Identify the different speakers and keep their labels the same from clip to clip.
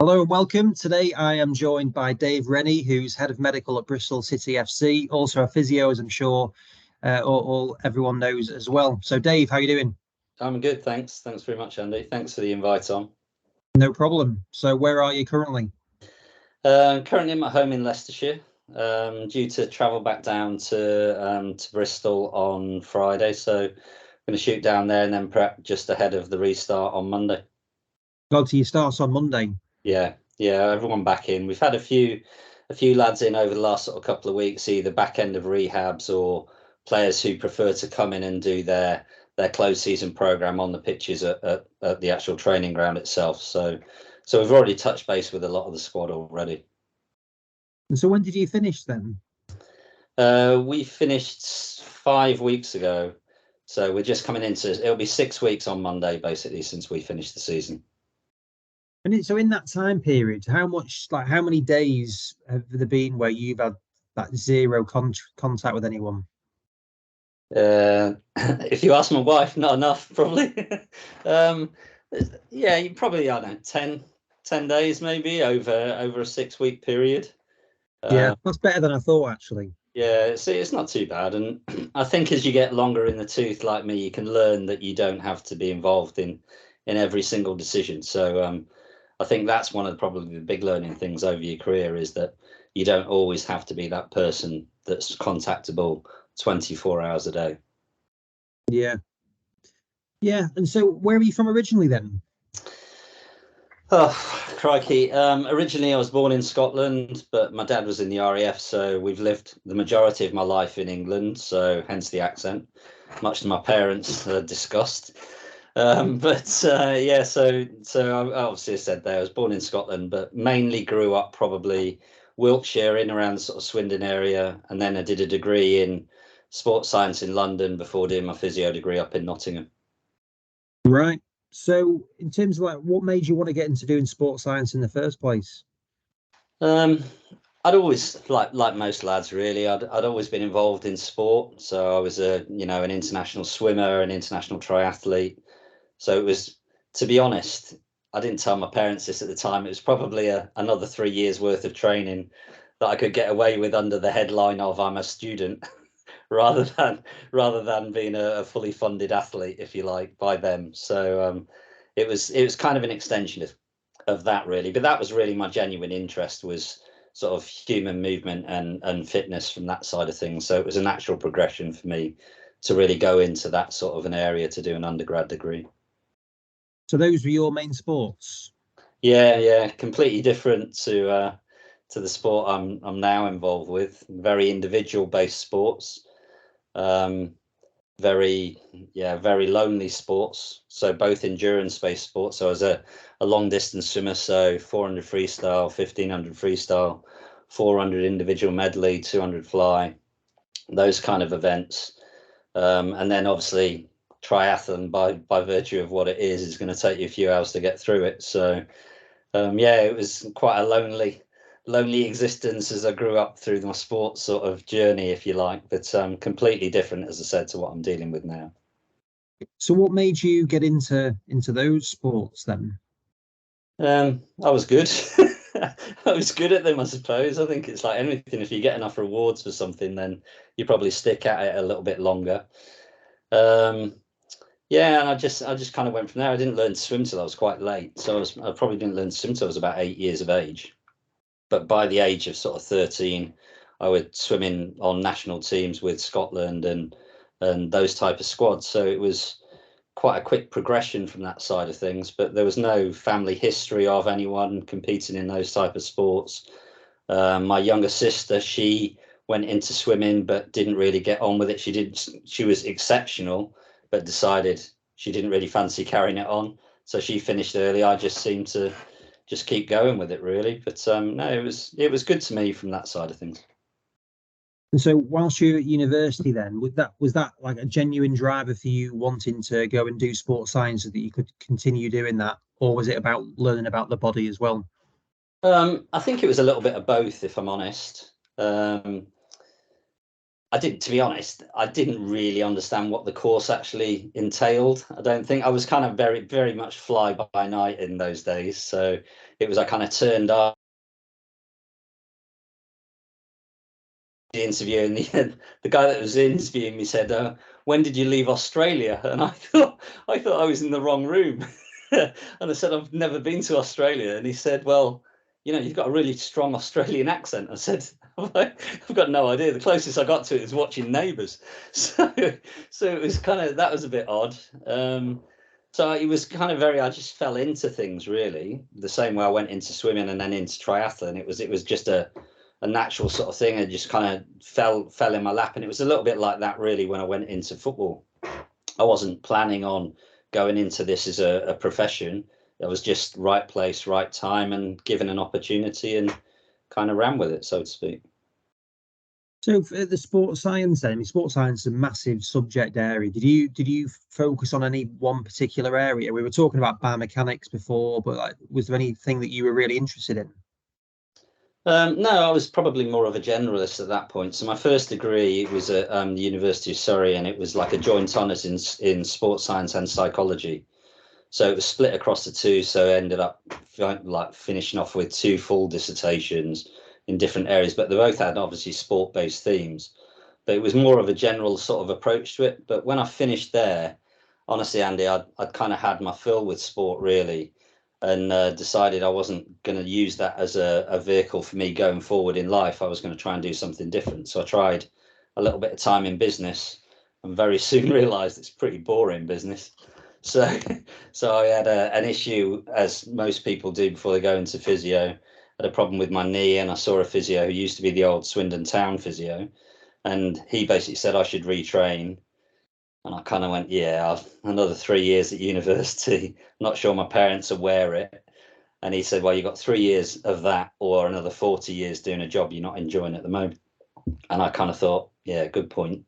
Speaker 1: Hello and welcome. Today I am joined by Dave Rennie, who's head of medical at Bristol City FC, also a physio, as I'm sure everyone knows as well. So Dave, how are you doing?
Speaker 2: I'm good, thanks. Thanks very much, Andy. Thanks for the invite on.
Speaker 1: No problem. So where are you currently?
Speaker 2: Currently in my home in Leicestershire, due to travel back down to Bristol on Friday. So I'm going to shoot down there and then prep just ahead of the restart on Monday.
Speaker 1: Go to your starts on Monday.
Speaker 2: Yeah, everyone back in. We've had a few lads in over the last sort of couple of weeks, either back end of rehabs or players who prefer to come in and do their closed season program on the pitches at the actual training ground itself. So we've already touched base with a lot of the squad already.
Speaker 1: And so when did you finish then?
Speaker 2: We finished 5 weeks ago. So we're just coming into, it'll be 6 weeks on Monday, basically, since we finished the season.
Speaker 1: And so in that time period, how many days have there been where you've had that zero contact with anyone?
Speaker 2: If you ask my wife, not enough, probably. Yeah, you probably, I don't know, 10 days maybe over a 6 week period.
Speaker 1: Yeah, that's better than I thought, actually.
Speaker 2: Yeah, it's not too bad. And I think as you get longer in the tooth, like me, you can learn that you don't have to be involved in every single decision. So I think that's one of probably the big learning things over your career, is that you don't always have to be that person that's contactable 24 hours a day.
Speaker 1: Yeah. And so where are you from originally then?
Speaker 2: Oh, crikey. Originally I was born in Scotland, but my dad was in the RAF, so we've lived the majority of my life in England, so hence the accent, much to my parents' disgust. Yeah, so I obviously said there, I was born in Scotland, but mainly grew up probably Wiltshire, in around the sort of Swindon area, and then I did a degree in sports science in London before doing my physio degree up in Nottingham.
Speaker 1: Right. So in terms of what made you want to get into doing sports science in the first place?
Speaker 2: I'd always, like most lads really, I'd always been involved in sport. So I was an international swimmer, an international triathlete. So it was, to be honest, I didn't tell my parents this at the time. It was probably another 3 years worth of training that I could get away with under the headline of I'm a student, rather than being a fully funded athlete, if you like, by them. So it was kind of an extension of that really. But that was really my genuine interest, was sort of human movement and fitness from that side of things. So it was a natural progression for me to really go into that sort of an area to do an undergrad degree.
Speaker 1: So those were your main sports?
Speaker 2: Yeah, completely different to the sport I'm now involved with. Very individual based sports. Very lonely sports. So both endurance based sports. So I was a long distance swimmer, so 400 freestyle, 1500 freestyle, 400 individual medley, 200 fly, those kind of events. And then obviously triathlon, by virtue of what it is going to take you a few hours to get through it. So it was quite a lonely existence as I grew up through my sports sort of journey, if you like, but completely different, as I said, to what I'm dealing with now.
Speaker 1: So what made you get into those sports then?
Speaker 2: I was good. I was good at them, I suppose. I think it's like anything. If you get enough rewards for something, then you probably stick at it a little bit longer. And I just kind of went from there. I didn't learn to swim till I was quite late. So I probably didn't learn to swim till I was about 8 years of age. But by the age of sort of 13, I would swim in on national teams with Scotland and those type of squads. So it was quite a quick progression from that side of things, but there was no family history of anyone competing in those type of sports. My younger sister, she went into swimming but didn't really get on with it. She was exceptional, but decided she didn't really fancy carrying it on, so she finished early. I just seemed to just keep going with it really. But no, it was good to me from that side of things.
Speaker 1: And so whilst you were at university then, was that like a genuine driver for you wanting to go and do sports science so that you could continue doing that? Or was it about learning about the body as well?
Speaker 2: I think it was a little bit of both, if I'm honest. I did, to be honest, I didn't really understand what the course actually entailed. I don't think I was kind of very, very much fly by night in those days. So it was, I kind of turned up the interview, and the guy that was interviewing me said, "When did you leave Australia?" And I thought I was in the wrong room. And I said, "I've never been to Australia." And he said, "Well, you've got a really strong Australian accent." I said, "I've got no idea. The closest I got to it is watching Neighbours." So it was kind of, that was a bit odd. So it was kind of I just fell into things really the same way I went into swimming and then into triathlon. It was just a natural sort of thing. It just kind of fell in my lap, and it was a little bit like that really when I went into football. I wasn't planning on going into this as a profession. It was just right place, right time, and given an opportunity, and kind of ran with it, so to speak.
Speaker 1: So for the sports science then, I mean, sports science is a massive subject area. Did you focus on any one particular area? We were talking about biomechanics before, but like, was there anything that you were really interested in?
Speaker 2: No, I was probably more of a generalist at that point. So my first degree was at the University of Surrey, and it was like a joint honours in sports science and psychology. So it was split across the two. So I ended up like finishing off with two full dissertations in different areas, but they both had obviously sport-based themes. But it was more of a general sort of approach to it. But when I finished there, honestly, Andy, I'd kind of had my fill with sport really, and decided I wasn't going to use that as a vehicle for me going forward in life. I was going to try and do something different. So I tried a little bit of time in business, and very soon realised it's pretty boring business. So, so I had an issue, as most people do before they go into physio. I had a problem with my knee, and I saw a physio who used to be the old Swindon Town physio, and he basically said I should retrain. And I kind of went, yeah, another 3 years at university. Not sure my parents are aware it. And he said, well, you've got 3 years of that, or another 40 years doing a job you're not enjoying at the moment. And I kind of thought, yeah, good point.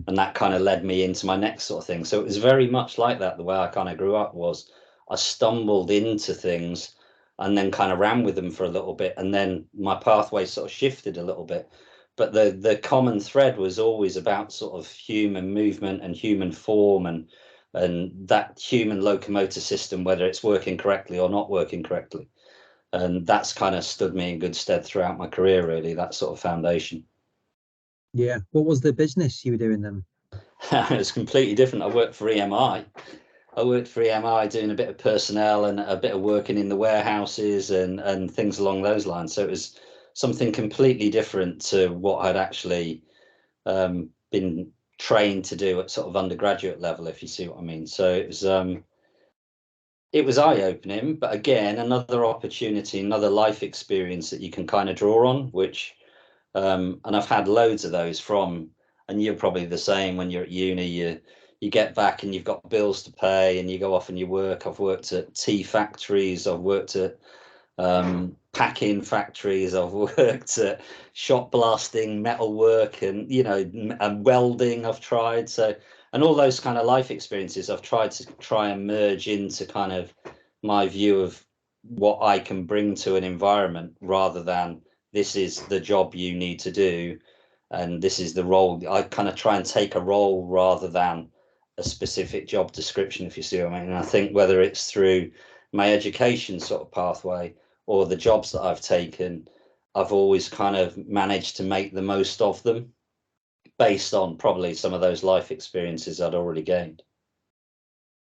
Speaker 2: And that kind of led me into my next sort of thing. So it was very much like that. The way I kind of grew up was I stumbled into things and then kind of ran with them for a little bit. And then my pathway sort of shifted a little bit. But the common thread was always about sort of human movement and human form, and that human locomotor system, whether it's working correctly or not working correctly. And that's kind of stood me in good stead throughout my career, really, that sort of foundation.
Speaker 1: Yeah. What was the business you were doing then?
Speaker 2: It was completely different. I worked for EMI. I worked for EMI doing a bit of personnel and a bit of working in the warehouses and things along those lines. So it was something completely different to what I'd actually been trained to do at sort of undergraduate level, if you see what I mean. So it was eye-opening, but again, another opportunity, another life experience that you can kind of draw on, which and I've had loads of those from, and you're probably the same when you're at uni, you get back and you've got bills to pay and you go off and you work. I've worked at tea factories, I've worked at packing factories, I've worked at shop blasting, metal work, and and welding I've tried. So, and all those kind of life experiences I've tried to merge into kind of my view of what I can bring to an environment, rather than this is the job you need to do and this is the role. I kind of try and take a role rather than a specific job description, if you see what I mean. And I think whether it's through my education sort of pathway or the jobs that I've taken, I've always kind of managed to make the most of them based on probably some of those life experiences I'd already gained.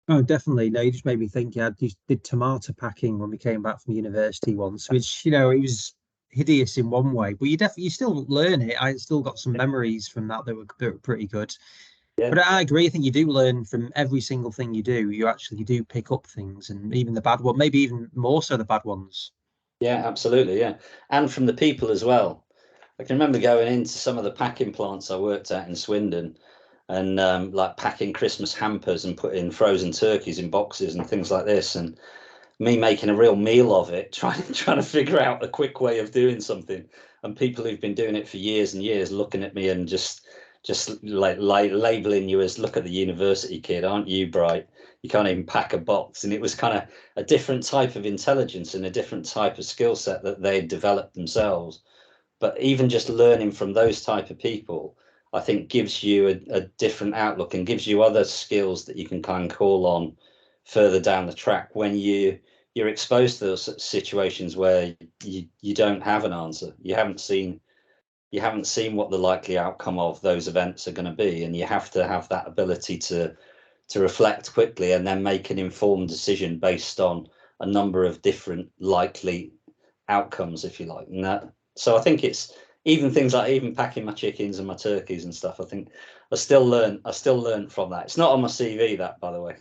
Speaker 1: Oh, definitely. No, you just made me think. Yeah, I did tomato packing when we came back from university once, which it was hideous in one way, but you still learn it. I still got some memories from that were pretty good.
Speaker 2: Yeah.
Speaker 1: But I agree. I think you do learn from every single thing you do. You do pick up things, and even the bad one, maybe even more so the bad ones.
Speaker 2: Yeah, absolutely. Yeah. And from the people as well. I can remember going into some of the packing plants I worked at in Swindon, and like packing Christmas hampers and putting frozen turkeys in boxes and things like this, and me making a real meal of it, trying to figure out a quick way of doing something, and people who've been doing it for years and years looking at me and just like labeling you as, look at the university kid, aren't you bright? You can't even pack a box. And it was kind of a different type of intelligence and a different type of skill set that they developed themselves. But even just learning from those type of people, I think gives you a different outlook and gives you other skills that you can kind of call on further down the track when you're exposed to those situations where you don't have an answer. You haven't seen what the likely outcome of those events are going to be, and you have to have that ability to reflect quickly and then make an informed decision based on a number of different likely outcomes, if you like. And so I think it's even things like even packing my chickens and my turkeys and stuff. I think I still learn from that. It's not on my CV, that, by the way.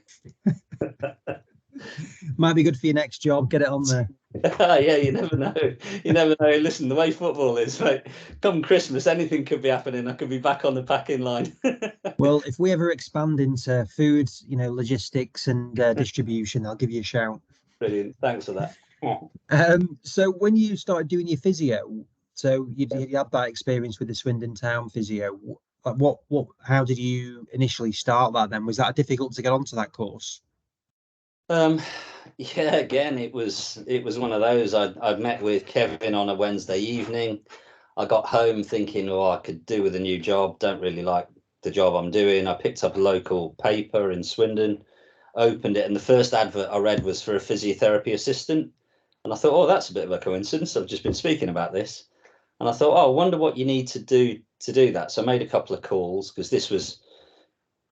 Speaker 1: Might be good for your next job. Get it on there.
Speaker 2: Yeah, you never know. You never know. Listen, the way football is, right? Come Christmas, anything could be happening. I could be back on the packing line.
Speaker 1: Well, if we ever expand into food, logistics and distribution, I'll give you a shout.
Speaker 2: Brilliant. Thanks for that.
Speaker 1: So when you started doing your physio, so you had that experience with the Swindon Town physio. How did you initially start that then? Was that difficult to get onto that course?
Speaker 2: Yeah, again, it was one of those. I'd met with Kevin on a Wednesday evening. I got home thinking, oh, I could do with a new job. Don't really like the job I'm doing. I picked up a local paper in Swindon, opened it, and the first advert I read was for a physiotherapy assistant. And I thought, oh, that's a bit of a coincidence. I've just been speaking about this. And I thought, oh, I wonder what you need to do that. So I made a couple of calls because this was,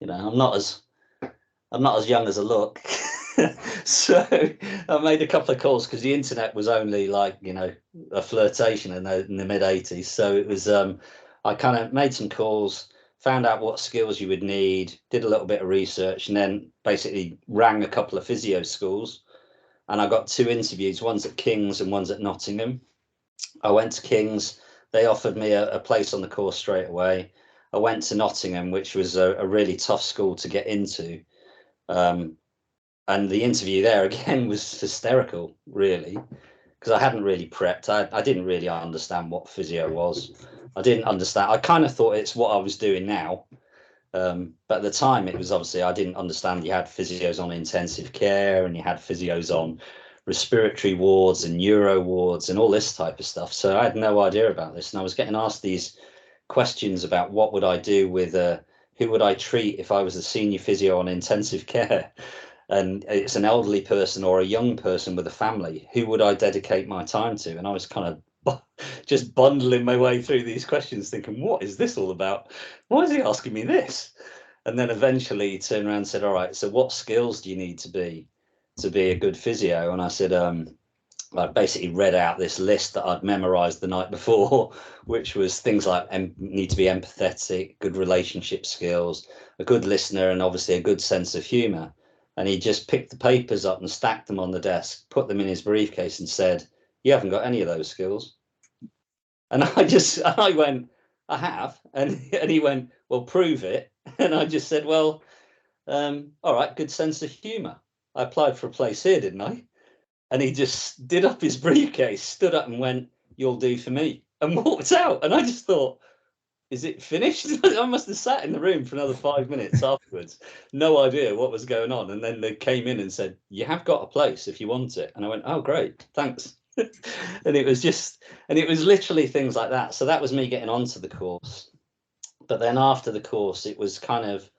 Speaker 2: I'm not as young as I look. So I made a couple of calls because the internet was only like, a flirtation in the mid 80s. So it was, I kind of made some calls, found out what skills you would need, did a little bit of research, and then basically rang a couple of physio schools. And I got 2 interviews, one's at King's and one's at Nottingham. I went to King's. They offered me a place on the course straight away. I went to Nottingham, which was a really tough school to get into. And the interview there again was hysterical, really, because I hadn't really prepped. I didn't really understand what physio was. I didn't understand. I kind of thought it's what I was doing now. But at the time, it was obviously I didn't understand you had physios on intensive care and you had physios on respiratory wards and neuro wards and all this type of stuff. So I had no idea about this. And I was getting asked these questions about what would I do with who would I treat if I was a senior physio on intensive care? And it's an elderly person or a young person with a family. Who would I dedicate my time to? And I was kind of just bundling my way through these questions thinking, what is this all about? Why is he asking me this? And then eventually he turned around and said, all right, so what skills do you need to be a good physio? And I said, I basically read out this list that I'd memorized the night before, which was things like need to be empathetic, good relationship skills, a good listener, and obviously a good sense of humor. And he just picked the papers up and stacked them on the desk, put them in his briefcase and said, you haven't got any of those skills. And I went, I have. And he went, well, prove it. And I just said, well, all right, good sense of humor. I applied for a place here, didn't I? And he just did up his briefcase, stood up and went, you'll do for me, and walked out. And I just thought, is it finished? I must have sat in the room for another 5 minutes afterwards. No idea what was going on. And then they came in and said, you have got a place if you want it. And I went, oh, great, thanks. And it was literally things like that. So that was me getting onto the course. But then after the course, it was kind of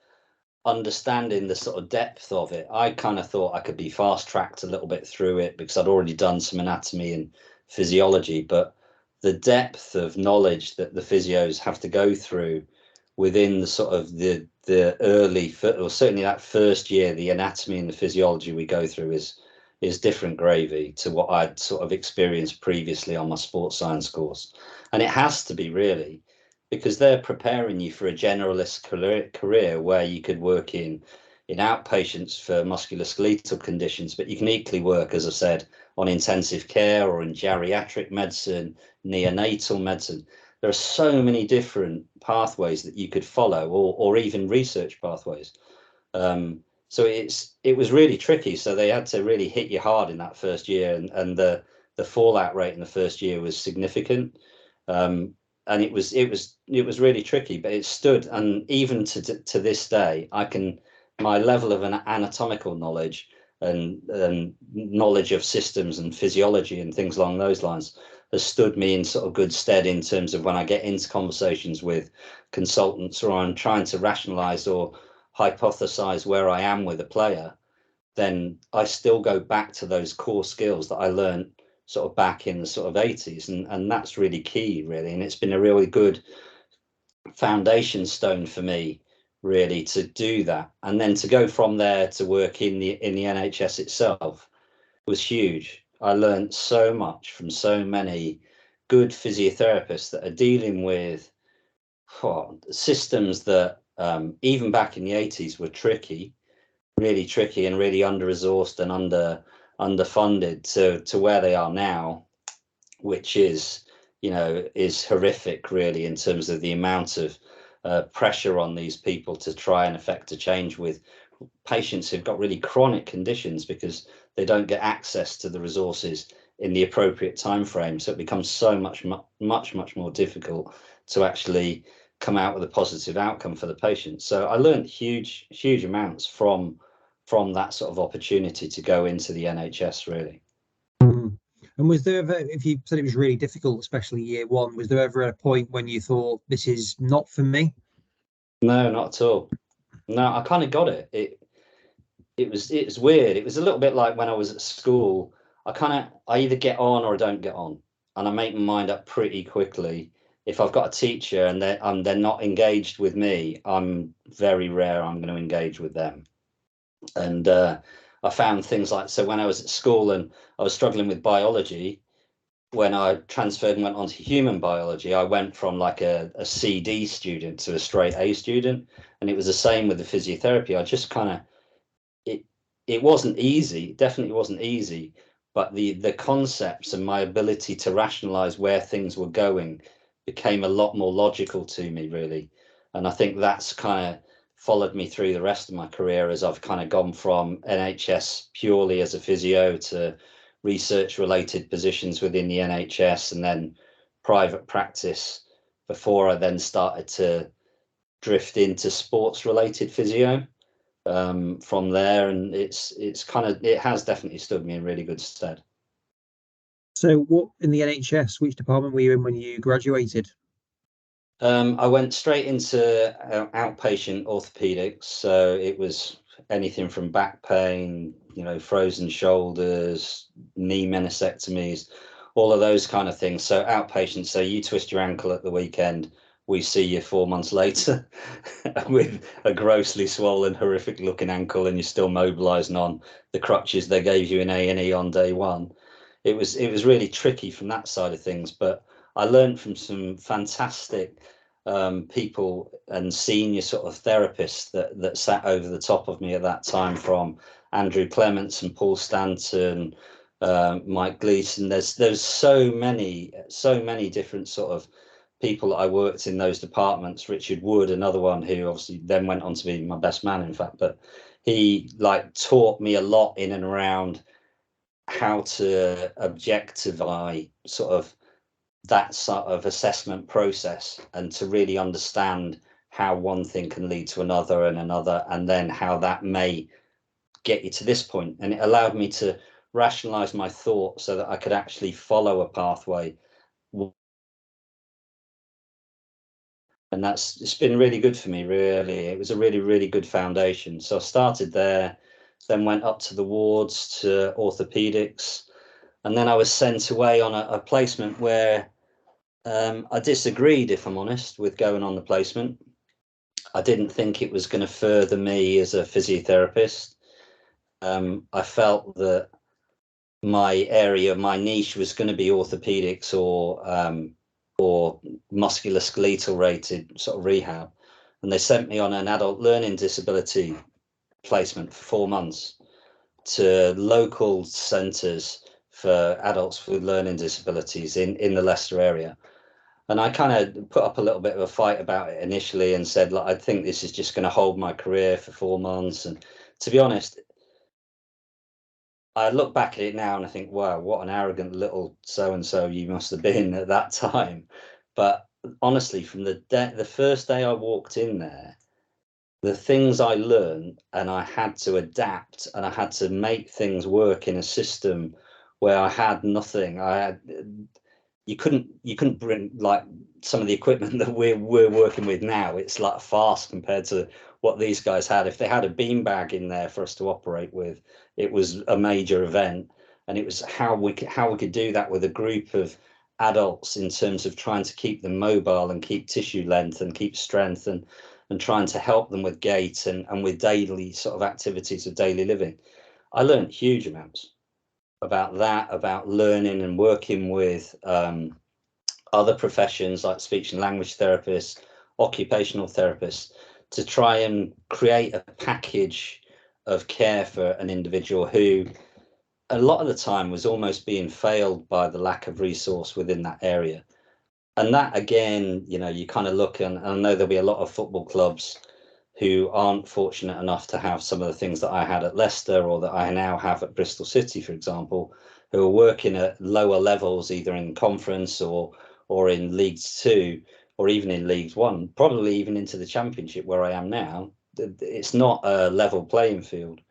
Speaker 2: understanding the sort of depth of it. I kind of thought I could be fast tracked a little bit through it because I'd already done some anatomy and physiology, but the depth of knowledge that the physios have to go through within the sort of the early, or certainly that first year, the anatomy and the physiology we go through is different gravy to what I'd sort of experienced previously on my sports science course. And it has to be, really, because they're preparing you for a generalist career where you could work in outpatients for musculoskeletal conditions, but you can equally work, as I said, on intensive care or in geriatric medicine, neonatal medicine. There are so many different pathways that you could follow, or even research pathways. So it was really tricky. So they had to really hit you hard in that first year, and the fallout rate in the first year was significant. And it was really tricky, but it stood. And even to this day, my level of an anatomical knowledge and knowledge of systems and physiology and things along those lines has stood me in sort of good stead in terms of when I get into conversations with consultants, or I'm trying to rationalize or hypothesize where I am with a player, then I still go back to those core skills that I learned sort of back in the sort of 80s. And that's really key, really. And it's been a really good foundation stone for me, really, to do that. And then to go from there to work in the NHS itself was huge. I learned so much from so many good physiotherapists that are dealing with systems that even back in the 80s were tricky, really tricky, and really under-resourced and underfunded to where they are now, which is, you know, is horrific, really, in terms of the amount of pressure on these people to try and effect a change with patients who've got really chronic conditions, because they don't get access to the resources in the appropriate time frame. So it becomes so much more difficult to actually come out with a positive outcome for the patient. So I learned huge amounts from that sort of opportunity to go into the NHS, really.
Speaker 1: Mm. And was there ever, if you said it was really difficult, especially year one, was there ever a point when you thought, this is not for me?
Speaker 2: No, not at all. No, I kind of got it. It was weird. It was a little bit like when I was at school. I either get on or I don't get on, and I make my mind up pretty quickly. If I've got a teacher and they're not engaged with me, I'm very rare I'm going to engage with them. And I found things like, so when I was at school and I was struggling with biology, when I transferred and went on to human biology, I went from like a CD student to a straight A student, and it was the same with the physiotherapy. I just kind of it wasn't easy, it definitely wasn't easy, but the concepts and my ability to rationalize where things were going became a lot more logical to me, really. And I think that's kind of followed me through the rest of my career, as I've kind of gone from NHS purely as a physio to research related positions within the NHS, and then private practice, before I then started to drift into sports related physio from there. And it has definitely stood me in really good stead.
Speaker 1: So what, in the NHS, which department were you in when you graduated?
Speaker 2: I went straight into outpatient orthopedics, so it was anything from back pain, you know, frozen shoulders, knee meniscectomies, all of those kind of things. So outpatient, so you twist your ankle at the weekend, we see you 4 months later with a grossly swollen, horrific looking ankle, and you're still mobilizing on the crutches they gave you in A&E on day one. It was really tricky from that side of things, but I learned from some fantastic people and senior sort of therapists that sat over the top of me at that time, from Andrew Clements and Paul Stanton, Mike Gleason. There's so many different sort of people that I worked in those departments. Richard Wood, another one, who obviously then went on to be my best man, in fact, but he like taught me a lot in and around how to objectify sort of that sort of assessment process, and to really understand how one thing can lead to another and another, and then how that may get you to this point. And it allowed me to rationalize my thought so that I could actually follow a pathway. And it's been really good for me, really. It was a really good foundation. So I started there, then went up to the wards to orthopedics, and then I was sent away on a placement where I disagreed, if I'm honest, with going on the placement. I didn't think it was going to further me as a physiotherapist. I felt that my area, my niche, was going to be orthopedics or musculoskeletal rated sort of rehab. And they sent me on an adult learning disability placement for 4 months to local centres for adults with learning disabilities in the Leicester area. And I kind of put up a little bit of a fight about it initially and said, like, I think this is just going to hold my career for 4 months. And to be honest, I look back at it now and I think, wow, what an arrogant little so-and-so you must have been at that time. But honestly, from the first day I walked in there, the things I learned, and I had to adapt, and I had to make things work in a system where I had nothing. you couldn't bring like some of the equipment that we're working with now. It's like fast compared to what these guys had. If they had a beanbag in there for us to operate with, it was a major event. And it was how we could do that with a group of adults in terms of trying to keep them mobile and keep tissue length and keep strength, and trying to help them with gait and with daily sort of activities of daily living. I learned huge amounts about that, about learning and working with other professions like speech and language therapists, occupational therapists, to try and create a package of care for an individual who a lot of the time was almost being failed by the lack of resource within that area. And that, again, you kind of look, and I know there'll be a lot of football clubs who aren't fortunate enough to have some of the things that I had at Leicester, or that I now have at Bristol City, for example, who are working at lower levels, either in conference or in Leagues 2, or even in Leagues 1, probably even into the Championship where I am now. It's not a level playing field.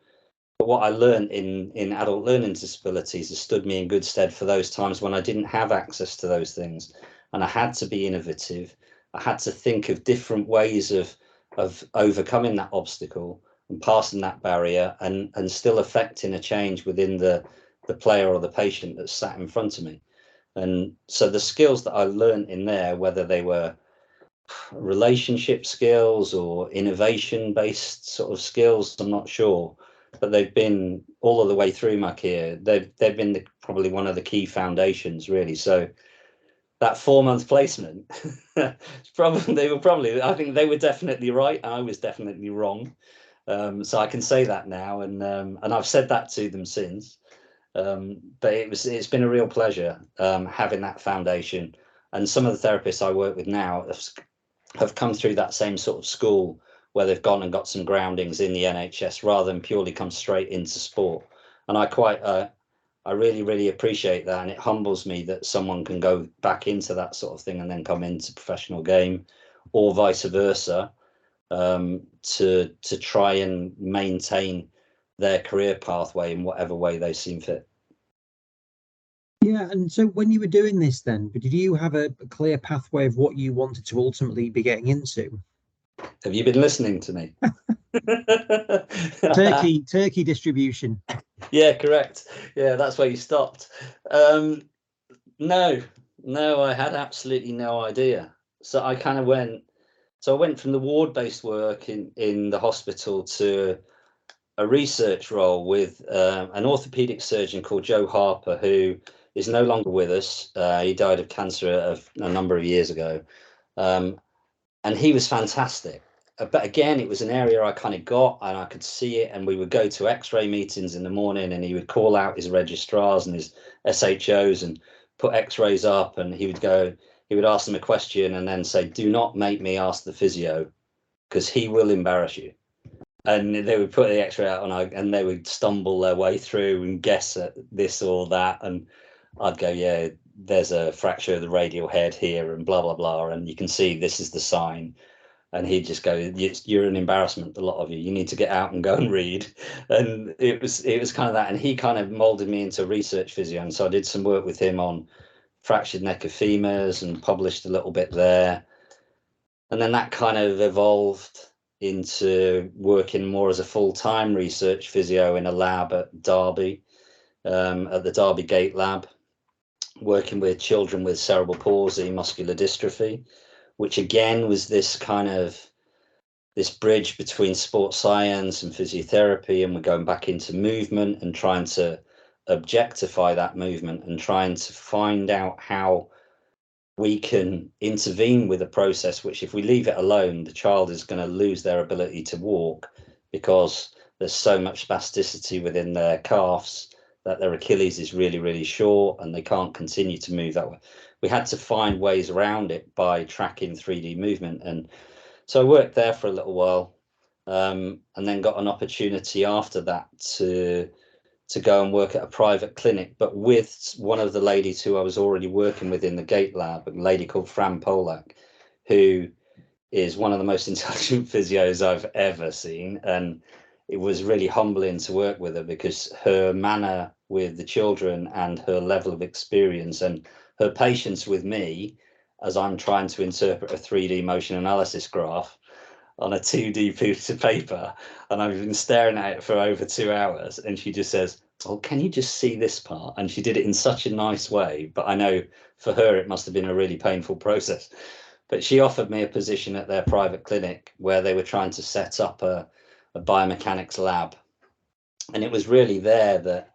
Speaker 2: But what I learned in adult learning disabilities has stood me in good stead for those times when I didn't have access to those things, and I had to be innovative. I had to think of different ways of overcoming that obstacle and passing that barrier, and still affecting a change within the player or the patient that sat in front of me. And so the skills that I learned in there, whether they were relationship skills or innovation based sort of skills, I'm not sure, but they've been all of the way through my career. They've been probably one of the key foundations, really. So that 4-month placement, I think they were definitely right. I was definitely wrong. So I can say that now, and I've said that to them since. But it's been a real pleasure having that foundation. And some of the therapists I work with now have come through that same sort of school, where they've gone and got some groundings in the NHS rather than purely come straight into sport. And I really, really appreciate that. And it humbles me that someone can go back into that sort of thing and then come into professional game, or vice versa, to try and maintain their career pathway in whatever way they seem fit.
Speaker 1: Yeah, and so when you were doing this then, did you have a clear pathway of what you wanted to ultimately be getting into?
Speaker 2: Have you been listening to me?
Speaker 1: Turkey distribution.
Speaker 2: Yeah, correct. Yeah, that's where you stopped. No, I had absolutely no idea. So I kind of went. So I went from the ward-based work in the hospital to a research role with an orthopedic surgeon called Joe Harper, who is no longer with us. He died of cancer a number of years ago, and he was fantastic. But again, it was an area I kind of got, and I could see it. And we would go to X-ray meetings in the morning, and he would call out his registrars and his SHOs and put X-rays up, and he would ask them a question and then say, "Do not make me ask the physio, because he will embarrass you." And they would put the X-ray out, and they would stumble their way through and guess at this or that, and I'd go, "Yeah, there's a fracture of the radial head here, and blah blah blah, and you can see this is the sign." And he'd just go, "You're an embarrassment, a lot of you. You need to get out and go and read." And it was kind of that, and he kind of molded me into research physio, and so I did some work with him on fractured neck of femurs and published a little bit there. And then that kind of evolved into working more as a full-time research physio in a lab at Derby, at the Derby Gate Lab, working with children with cerebral palsy, muscular dystrophy, which again was this bridge between sports science and physiotherapy. And we're going back into movement and trying to objectify that movement and trying to find out how we can intervene with a process which, if we leave it alone, the child is going to lose their ability to walk, because there's so much spasticity within their calves that their Achilles is really, really short and they can't continue to move that way. We had to find ways around it by tracking 3D movement. And so I worked there for a little while, and then got an opportunity after that to go and work at a private clinic, but with one of the ladies who I was already working with in the Gate Lab, a lady called Fran Polak, who is one of the most intelligent physios I've ever seen. And it was really humbling to work with her, because her manner with the children and her level of experience and her patience with me as I'm trying to interpret a 3D motion analysis graph on a 2D piece of paper, and I've been staring at it for over 2 hours, and she just says, "Oh, can you just see this part?" And she did it in such a nice way, but I know for her it must have been a really painful process. But she offered me a position at their private clinic where they were trying to set up a biomechanics lab, and it was really there that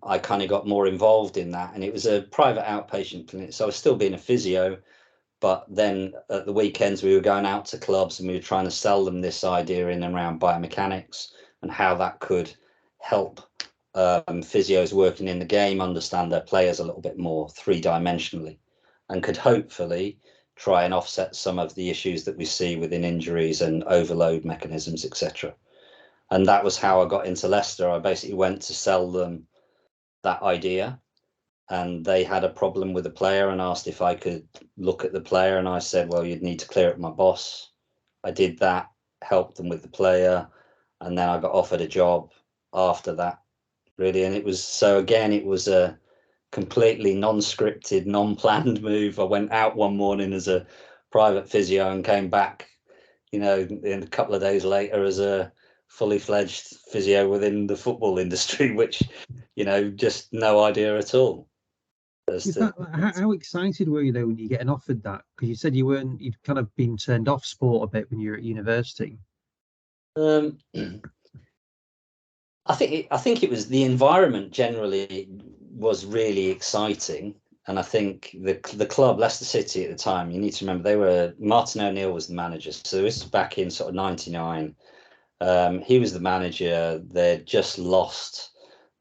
Speaker 2: I kind of got more involved in that. And it was a private outpatient clinic, so I was still being a physio, but then at the weekends we were going out to clubs and we were trying to sell them this idea in and around biomechanics and how that could help physios working in the game understand their players a little bit more three-dimensionally, and could hopefully try and offset some of the issues that we see within injuries and overload mechanisms, etc. And that was how I got into Leicester. I basically went to sell them that idea, and they had a problem with the player and asked if I could look at the player, and I said, well, you'd need to clear it with my boss. I did that, helped them with the player, and then I got offered a job after that, really. And it was, so again, it was a completely non-scripted, non-planned move. I went out one morning as a private physio and came back, in a couple of days later as a fully fledged physio within the football industry, which, just no idea at all.
Speaker 1: How excited were you though when you getting offered that? Because you said you'd kind of been turned off sport a bit when you were at university.
Speaker 2: I think it was the environment generally was really exciting, and I think the club, Leicester City at the time, you need to remember Martin O'Neill was the manager, so this was back in sort of '99. He was the manager. They'd just lost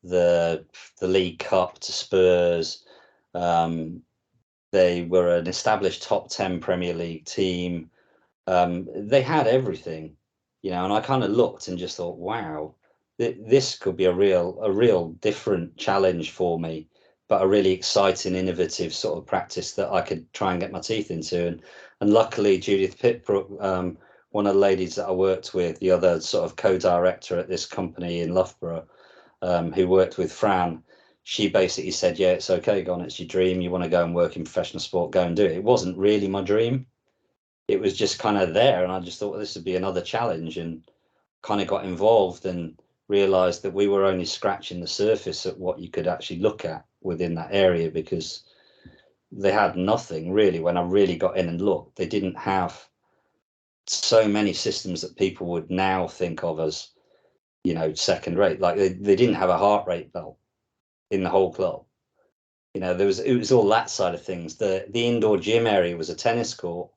Speaker 2: the League Cup to Spurs. They were an established top 10 Premier League team. They had everything, and I kind of looked and just thought, wow, this could be a real different challenge for me, but a really exciting, innovative sort of practice that I could try and get my teeth into. And luckily, Judith Pitbrook, one of the ladies that I worked with, the other sort of co-director at this company in Loughborough, who worked with Fran, she basically said, yeah, it's okay, go on, it's your dream. You want to go and work in professional sport, go and do it. It wasn't really my dream. It was just kind of there. And I just thought, well, this would be another challenge, and kind of got involved and realized that we were only scratching the surface at what you could actually look at within that area, because they had nothing really. When I really got in and looked, they didn't have so many systems that people would now think of as, second rate. Like they didn't have a heart rate belt in the whole club. It was all that side of things. The indoor gym area was a tennis court.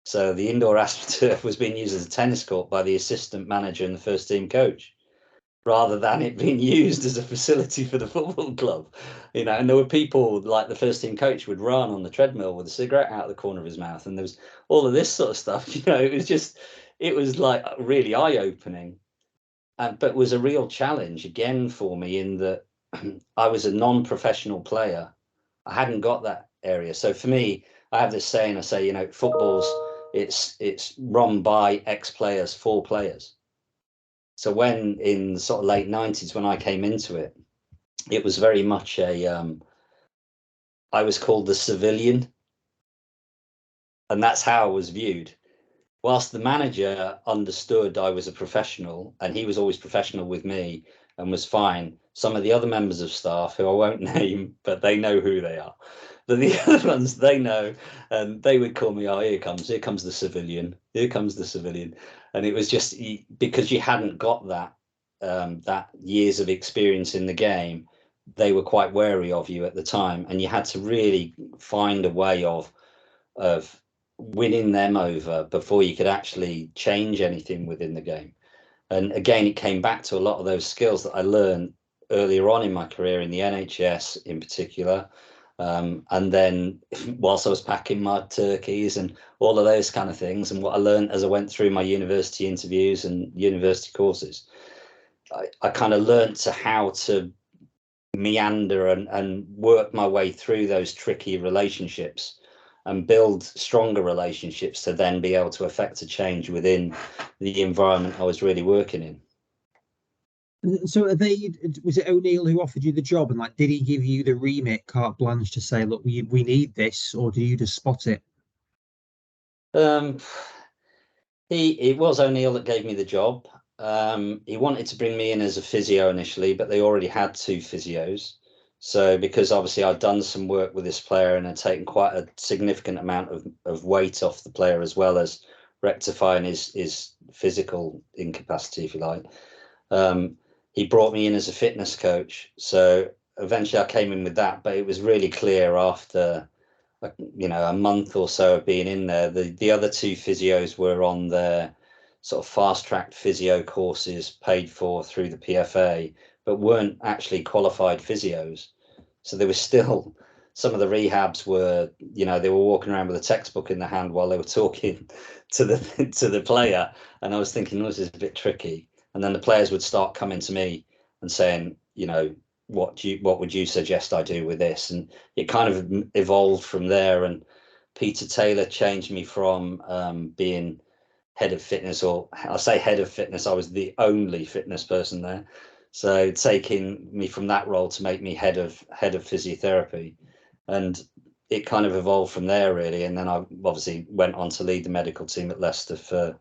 Speaker 2: So the indoor AstroTurf was being used as a tennis court by the assistant manager and the first team coach, rather than it being used as a facility for the football club. And there were people like the first team coach would run on the treadmill with a cigarette out of the corner of his mouth. And there was all of this sort of stuff, it was like really eye-opening. But it was a real challenge again for me in that I was a non-professional player. I hadn't got that area. So for me, I have this saying, I say, football's, it's run by ex-players for players. So when in the sort of late 90s, when I came into it, it was very much I was called the civilian. And that's how I was viewed. Whilst the manager understood I was a professional, and he was always professional with me and was fine, some of the other members of staff, who I won't name, but they know who they are, but the other ones they know, and they would call me, oh, here comes the civilian, here comes the civilian. And it was just because you hadn't got that years of experience in the game, they were quite wary of you at the time, and you had to really find a way of winning them over before you could actually change anything within the game. And again, it came back to a lot of those skills that I learned earlier on in my career in the NHS in particular. And then whilst I was packing my turkeys and all of those kind of things, and what I learned as I went through my university interviews and university courses, I kind of learned how to meander and work my way through those tricky relationships and build stronger relationships to then be able to affect a change within the environment I was really working in.
Speaker 1: So was it O'Neill who offered you the job, and like, did he give you the remit, carte blanche, to say, look, we need this, or do you just spot it?
Speaker 2: Um, it was O'Neill that gave me the job. He wanted to bring me in as a physio initially, but they already had two physios. So because obviously I'd done some work with this player and had taken quite a significant amount of weight off the player, as well as rectifying his physical incapacity, if you like. He brought me in as a fitness coach. So eventually I came in with that, but it was really clear after a month or so of being in there. The other two physios were on their sort of fast track physio courses paid for through the PFA, but weren't actually qualified physios. So there was still some of the rehabs were, they were walking around with a textbook in the hand while they were talking to the player. And I was thinking, this is a bit tricky. And then the players would start coming to me and saying, what would you suggest I do with this? And it kind of evolved from there. And Peter Taylor changed me from being head of fitness, or I say head of fitness, I was the only fitness person there. So taking me from that role to make me head of physiotherapy, and it kind of evolved from there really. And then I obviously went on to lead the medical team at Leicester for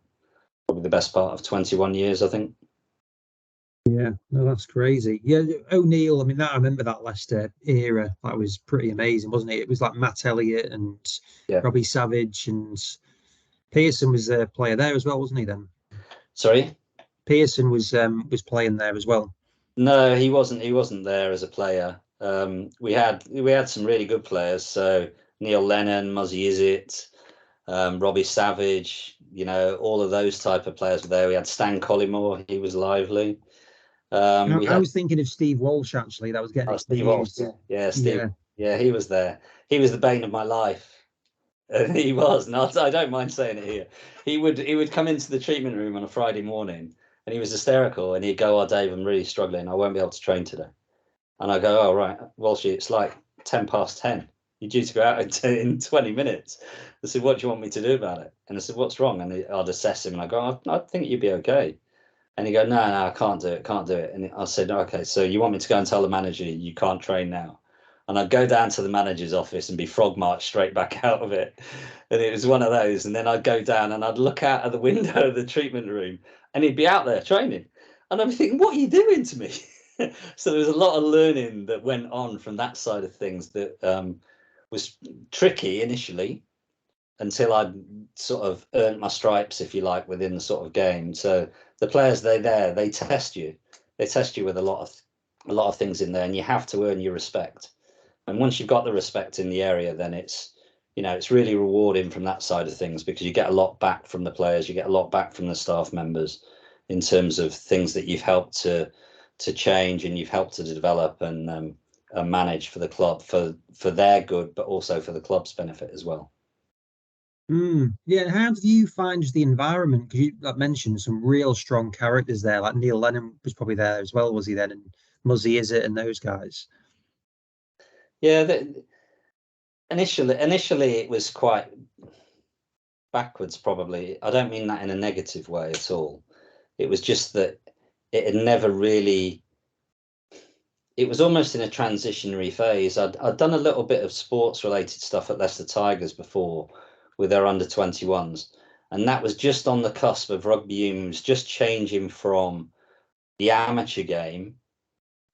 Speaker 2: probably the best part of 21 years, I think.
Speaker 1: Yeah, no, that's crazy. Yeah, O'Neill. I mean, I remember that Leicester era. That was pretty amazing, wasn't it? It was like Matt Elliott and
Speaker 2: Yeah.
Speaker 1: Robbie Savage, and Pearson was a player there as well, wasn't he? Then
Speaker 2: Sorry.
Speaker 1: Pearson was playing there as well.
Speaker 2: No, he wasn't. He wasn't there as a player. We had some really good players. So Neil Lennon, Muzzy Izzet, Robbie Savage. All of those type of players were there. We had Stan Collymore. He was lively. We
Speaker 1: I
Speaker 2: had
Speaker 1: was thinking of Steve Walsh actually. That was getting it to the
Speaker 2: Steve Walsh.
Speaker 1: news.
Speaker 2: Yeah, Steve.
Speaker 1: Yeah.
Speaker 2: Yeah, he was there. He was the bane of my life. He was not. I don't mind saying it here. He would come into the treatment room on a Friday morning, and he was hysterical. And he'd go, "Oh, Dave, I'm really struggling. I won't be able to train today." And I go, "Oh, right, Walshy, it's like 10 past 10. You're due to go out in 20 minutes." I said, "What do you want me to do about it?" And I said, "What's wrong?" And I'd assess him, and I go, I think you'd be okay." And he go, "No, no, I can't do it, can't do it." And I said, "Okay, so you want me to go and tell the manager you can't train now?" And I'd go down to the manager's office and be frog marched straight back out of it. And it was one of those. And then I'd go down and I'd look out of the window of the treatment room, and he'd be out there training. And I'm thinking, what are you doing to me? So there was a lot of learning that went on from that side of things that was tricky initially, until I'd sort of earned my stripes, if you like, within the sort of game. So the players they test you. They test you with a lot of things in there, and you have to earn your respect. And once you've got the respect in the area, then it's really rewarding from that side of things, because you get a lot back from the players, you get a lot back from the staff members in terms of things that you've helped to change, and you've helped to develop and manage for the club, for their good, but also for the club's benefit as well.
Speaker 1: Yeah, and how did you find just the environment? Because you like, mentioned some real strong characters there. Like Neil Lennon was probably there as well, was he then? And Muzzy Izzet and those guys.
Speaker 2: Yeah, initially it was quite backwards, probably. I don't mean that in a negative way at all. It was just that it had never really. It was almost in a transitionary phase. I'd done a little bit of sports related stuff at Leicester Tigers before with their under 21s, and that was just on the cusp of rugby unions just changing from the amateur game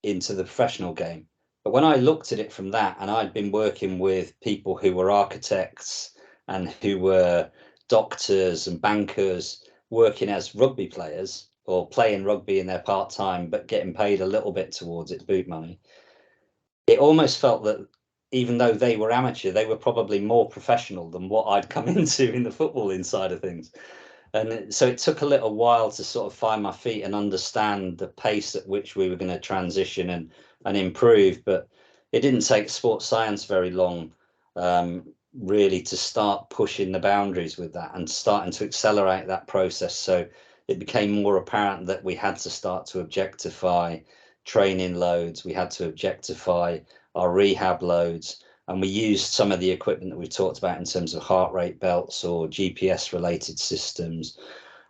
Speaker 2: into the professional game. But when I looked at it from that, and I'd been working with people who were architects and who were doctors and bankers working as rugby players, or playing rugby in their part time, but getting paid a little bit towards it, boot money, it almost felt that even though they were amateur, they were probably more professional than what I'd come into in the footballing side of things. And so it took a little while to sort of find my feet and understand the pace at which we were going to transition and improve. But it didn't take sports science very long, really, to start pushing the boundaries with that and starting to accelerate that process. So it became more apparent that we had to start to objectify training loads. We had to objectify our rehab loads. And we used some of the equipment that we've talked about in terms of heart rate belts or GPS related systems.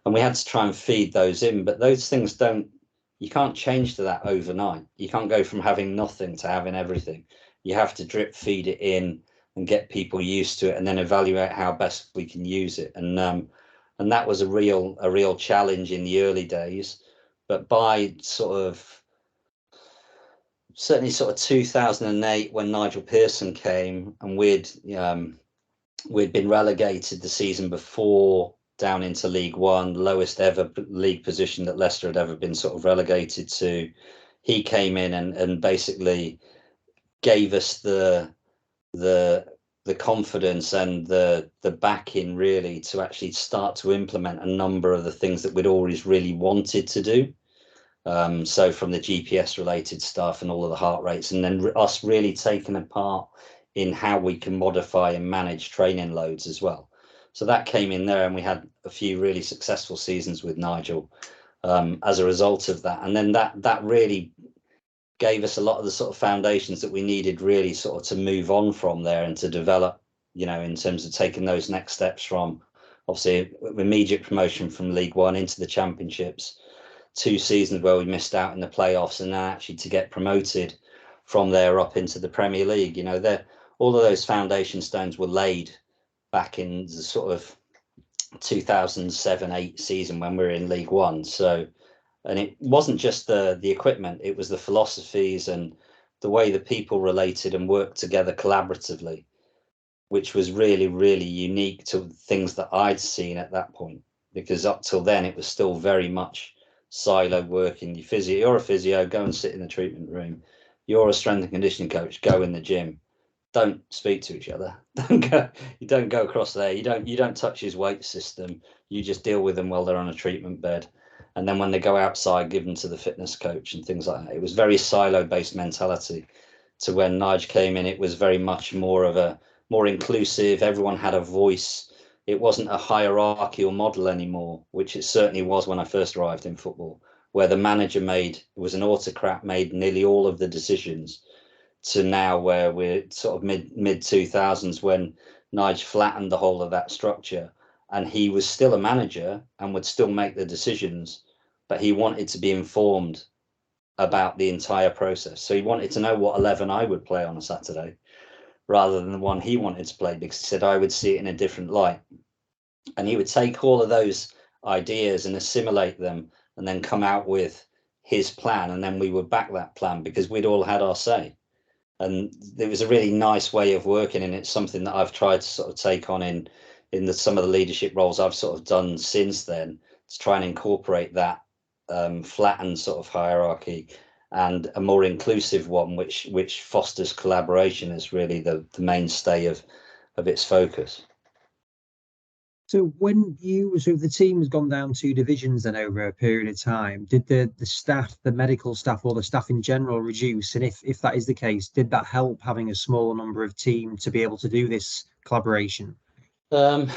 Speaker 2: And we had to try and feed those in, but those things don't you can't change to that overnight. You can't go from having nothing to having everything. You have to drip feed it in and get people used to it, and then evaluate how best we can use it. And that was a real challenge in the early days. But by certainly sort of 2008, when Nigel Pearson came, and we'd been relegated the season before down into League One, lowest ever league position that Leicester had ever been sort of relegated to. He came in and basically gave us the confidence and the backing, really, to actually start to implement a number of the things that we'd always really wanted to do. So from the GPS related stuff and all of the heart rates, and then us really taking a part in how we can modify and manage training loads as well. So that came in there, and we had a few really successful seasons with Nigel as a result of that. And then that really gave us a lot of the sort of foundations that we needed, really sort of to move on from there and to develop, in terms of taking those next steps from obviously immediate promotion from League One into the Championships, 2 seasons where we missed out in the playoffs, and then actually to get promoted from there up into the Premier League. All of those foundation stones were laid back in the sort of 2007-8 season when we were in League One. So, and it wasn't just the equipment, it was the philosophies and the way the people related and worked together collaboratively, which was really, really unique to things that I'd seen at that point. Because up till then, it was still very much silo working. You're a physio, go and sit in the treatment room. You're a strength and conditioning coach, go in the gym. Don't speak to each other. You don't go across there. You don't touch his weight system. You just deal with them while they're on a treatment bed. And then when they go outside, give them to the fitness coach and things like that. It was very silo-based mentality. To when Nige came in, it was very much more inclusive. Everyone had a voice. It wasn't a hierarchical model anymore, which it certainly was when I first arrived in football, where the manager was an autocrat, made nearly all of the decisions, to now where we're sort of mid 2000s, when Nige flattened the whole of that structure, and he was still a manager and would still make the decisions, but he wanted to be informed about the entire process. So he wanted to know what 11 I would play on a Saturday, rather than the one he wanted to play, because he said I would see it in a different light. And he would take all of those ideas and assimilate them, and then come out with his plan, and then we would back that plan because we'd all had our say. And it was a really nice way of working, and it's something that I've tried to sort of take on in some of the leadership roles I've sort of done since then, to try and incorporate that flattened sort of hierarchy and a more inclusive one, which fosters collaboration, is really the mainstay of its focus.
Speaker 1: So when the team has gone down 2 divisions then over a period of time, did the staff, the medical staff, or the staff in general reduce? And if that is the case, did that help having a smaller number of team to be able to do this collaboration?
Speaker 2: No,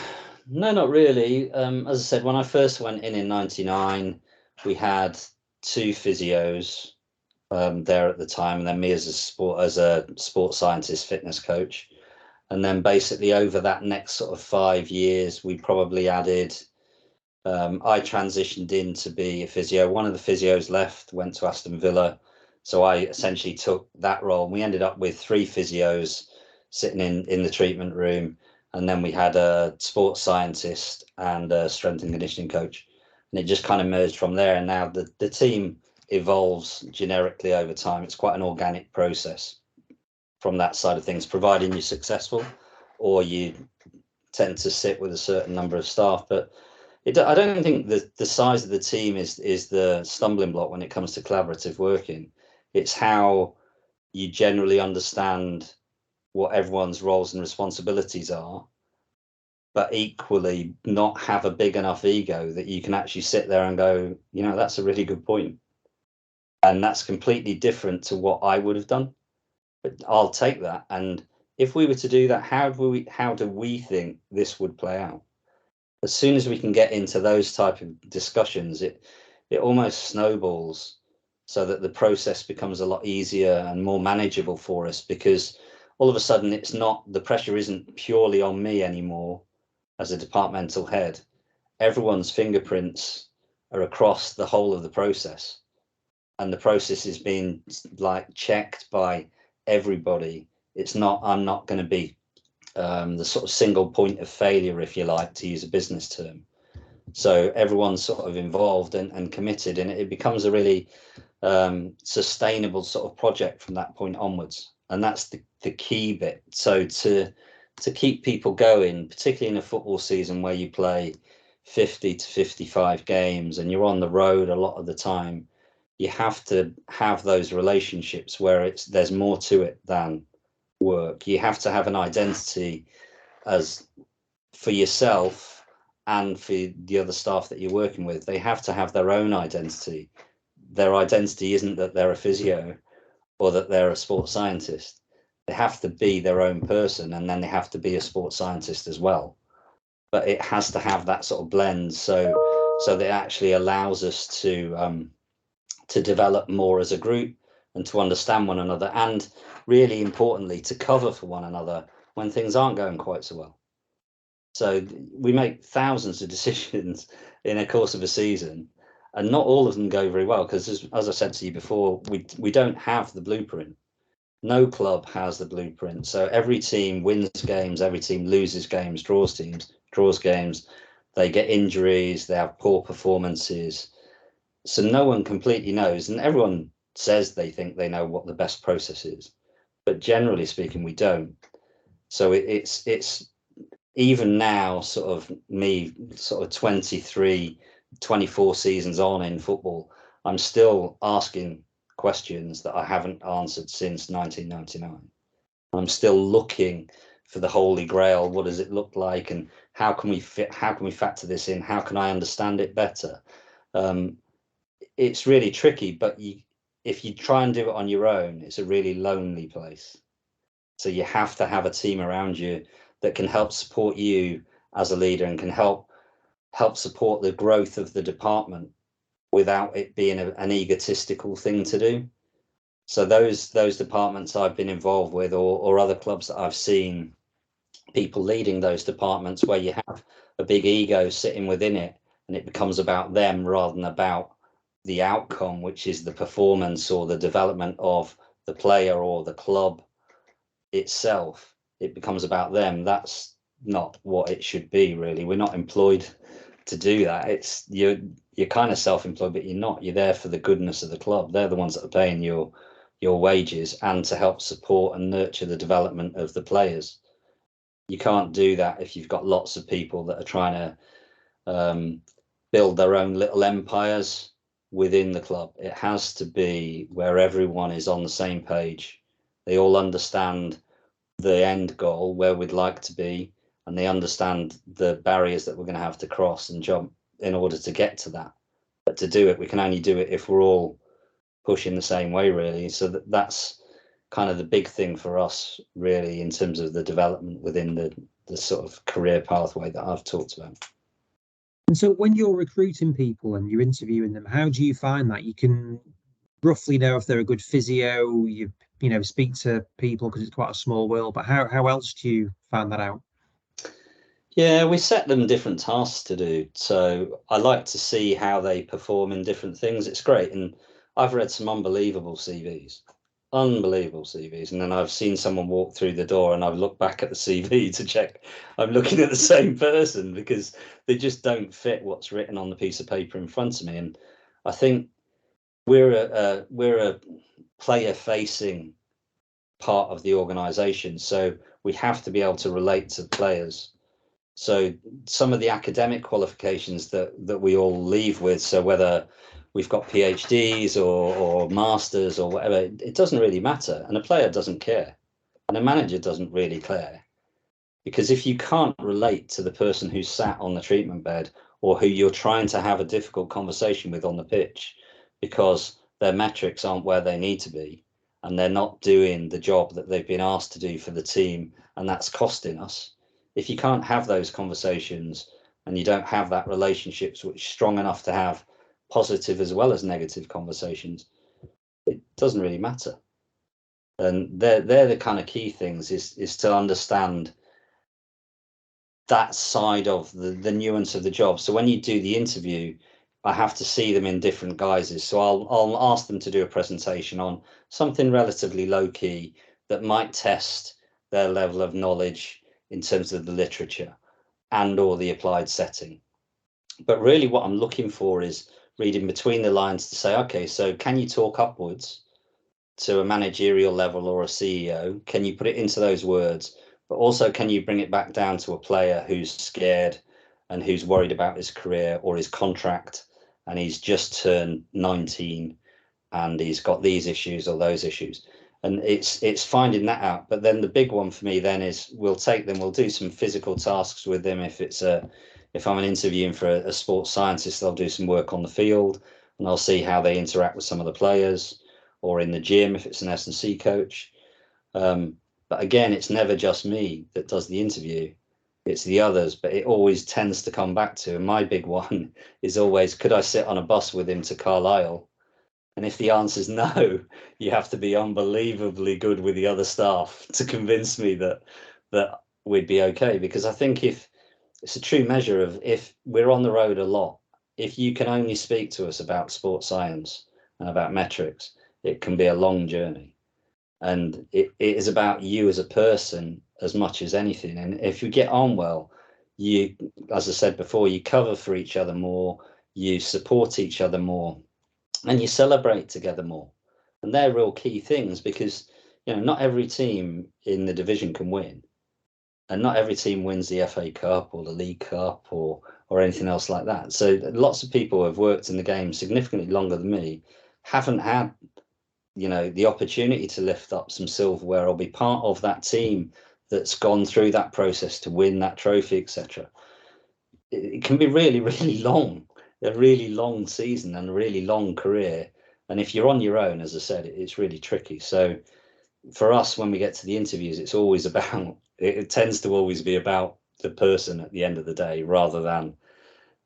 Speaker 2: not really. As I said, when I first went in '99, we had 2 physios there at the time, and then me as a sports scientist, fitness coach. And then basically over that next sort of 5 years, we probably added, I transitioned in to be a physio. One of the physios left, went to Aston Villa. So I essentially took that role. And we ended up with 3 physios sitting in the treatment room. And then we had a sports scientist and a strength and conditioning coach. And it just kind of merged from there. And now the team evolves generically over time. It's quite an organic process from that side of things, providing you're successful, or you tend to sit with a certain number of staff. But I don't think the size of the team is the stumbling block when it comes to collaborative working. It's how you generally understand what everyone's roles and responsibilities are, but equally not have a big enough ego that you can actually sit there and go, that's a really good point. And that's completely different to what I would have done. But I'll take that. And if we were to do that, how do we think this would play out? As soon as we can get into those type of discussions, it almost snowballs, so that the process becomes a lot easier and more manageable for us, because all of a sudden the pressure isn't purely on me anymore as a departmental head. Everyone's fingerprints are across the whole of the process. and the process is being like checked by everybody. It's not, I'm not going to be the sort of single point of failure, if you like, to use a business term. So everyone's sort of involved and committed, and it becomes a really sustainable sort of project from that point onwards. And that's the key bit. So to keep people going, particularly in a football season where you play 50 to 55 games and you're on the road a lot of the time, you have to have those relationships where there's more to it than work. You have to have an identity as for yourself and for the other staff that you're working with. They have to have their own identity. Their identity isn't that they're a physio or that they're a sports scientist. They have to be their own person, and then they have to be a sports scientist as well. But it has to have that sort of blend, so that it actually allows us to develop more as a group and to understand one another, and really importantly, to cover for one another when things aren't going quite so well. So we make thousands of decisions in a course of a season, and not all of them go very well because, as I said to you before, we don't have the blueprint. No club has the blueprint. So every team wins games, every team loses games, draws games. They get injuries, they have poor performances. So no one completely knows, and everyone says they think they know what the best process is, but generally speaking, we don't. So it's even now, sort of me, sort of 23, 24 seasons on in football, I'm still asking questions that I haven't answered since 1999. I'm still looking for the holy grail. What does it look like, and how can we factor this in? How can I understand it better? It's really tricky, but if you try and do it on your own, it's a really lonely place. So you have to have a team around you that can help support you as a leader and can help support the growth of the department without it being an egotistical thing to do. So those departments I've been involved with, or other clubs that I've seen people leading those departments, where you have a big ego sitting within it and it becomes about them rather than about the outcome, which is the performance or the development of the player or the club itself. It becomes about them. That's not what it should be, really. We're not employed to do that. It's you're kind of self-employed, but you're not. You're there for the goodness of the club. They're the ones that are paying your wages and to help support and nurture the development of the players. You can't do that if you've got lots of people that are trying to build their own little empires within the club. It has to be where everyone is on the same page. They all understand the end goal, where we'd like to be, and they understand the barriers that we're going to have to cross and jump in order to get to that. But to do it, we can only do it if we're all pushing the same way, really. So that's kind of the big thing for us, really, in terms of the development within the sort of career pathway that I've talked about.
Speaker 1: And so when you're recruiting people and you're interviewing them, how do you find that you can roughly know if they're a good physio? You know, speak to people because it's quite a small world, but how else do you find that out?
Speaker 2: Yeah, we set them different tasks to do. So I like to see how they perform in different things. It's great. And I've read some unbelievable CVs, And then I've seen someone walk through the door and I've looked back at the CV to check I'm looking at the same person, because they just don't fit what's written on the piece of paper in front of me. And I think we're a player facing part of the organization. So we have to be able to relate to players. So some of the academic qualifications that we all leave with, so whether we've got PhDs or masters or whatever, it doesn't really matter. And a player doesn't care. And a manager doesn't really care. Because if you can't relate to the person who's sat on the treatment bed, or who you're trying to have a difficult conversation with on the pitch because their metrics aren't where they need to be, and they're not doing the job that they've been asked to do for the team, and that's costing us. If you can't have those conversations and you don't have that relationships which strong enough to have positive as well as negative conversations, it doesn't really matter. And they're the kind of key things, is to understand that side of the nuance of the job. So when you do the interview, I have to see them in different guises. So I'll ask them to do a presentation on something relatively low key that might test their level of knowledge in terms of the literature and or the applied setting. But really what I'm looking for is reading between the lines to say, okay, so can you talk upwards to a managerial level or a CEO? Can you put it into those words? But also, can you bring it back down to a player who's scared and who's worried about his career or his contract, and he's just turned 19 and he's got these issues or those issues? And it's finding that out. But then the big one for me then is we'll do some physical tasks with them. If I'm interviewing for a sports scientist, they'll do some work on the field and I'll see how they interact with some of the players, or in the gym if it's an S&C coach. But again, it's never just me that does the interview, it's the others, but it always tends to come back to, and my big one is always, could I sit on a bus with him to Carlisle? And if the answer is no, you have to be unbelievably good with the other staff to convince me that we'd be okay. Because I think if it's a true measure of, if we're on the road a lot, if you can only speak to us about sports science and about metrics, it can be a long journey. And it is about you as a person as much as anything. And if you get on well, you, as I said before, you cover for each other more, you support each other more, and you celebrate together more. And they're real key things, because not every team in the division can win, and not every team wins the FA Cup or the League Cup or anything else like that. So lots of people who have worked in the game significantly longer than me haven't had the opportunity to lift up some silverware or be part of that team that's gone through that process to win that trophy, etc. It can be really, really long, a really long season and a really long career. And if you're on your own, as I said, it's really tricky. So for us, when we get to the interviews, it's always about, it tends to always be about the person at the end of the day, rather than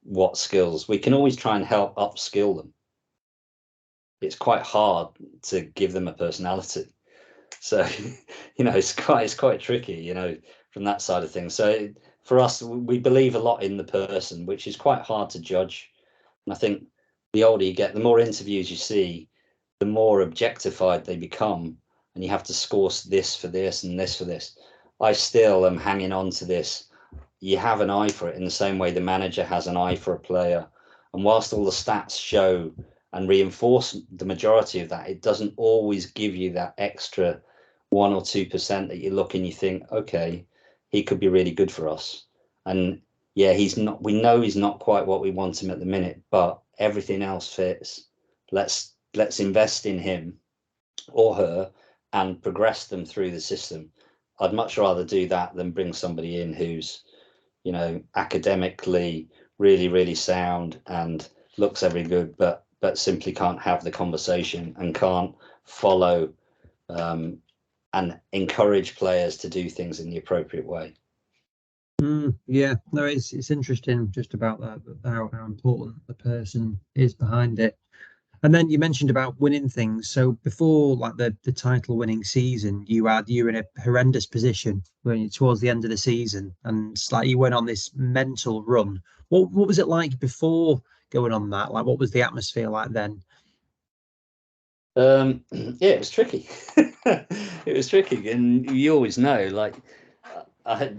Speaker 2: what skills. We can always try and help upskill them. It's quite hard to give them a personality. So, it's quite tricky, from that side of things. So for us, we believe a lot in the person, which is quite hard to judge. And I think the older you get, the more interviews you see, the more objectified they become. And you have to score this for this and this for this. I still am hanging on to this. You have an eye for it in the same way the manager has an eye for a player. And whilst all the stats show and reinforce the majority of that, it doesn't always give you that extra 1 or 2% that you look and you think, okay, he could be really good for us. And yeah, he's not, we know he's not quite what we want him at the minute, but everything else fits. Let's invest in him or her and progress them through the system. I'd much rather do that than bring somebody in who's, academically really, really sound and looks very good, but simply can't have the conversation and can't follow and encourage players to do things in the appropriate way.
Speaker 1: Yeah, no, it's interesting just about that, how important the person is behind it. And then you mentioned about winning things. So before, like the title winning season, you were in a horrendous position when towards the end of the season, and it's like you went on this mental run. What was it like before going on that? Like, what was the atmosphere like then?
Speaker 2: Yeah, it was tricky. It was tricky, and you always know. Like,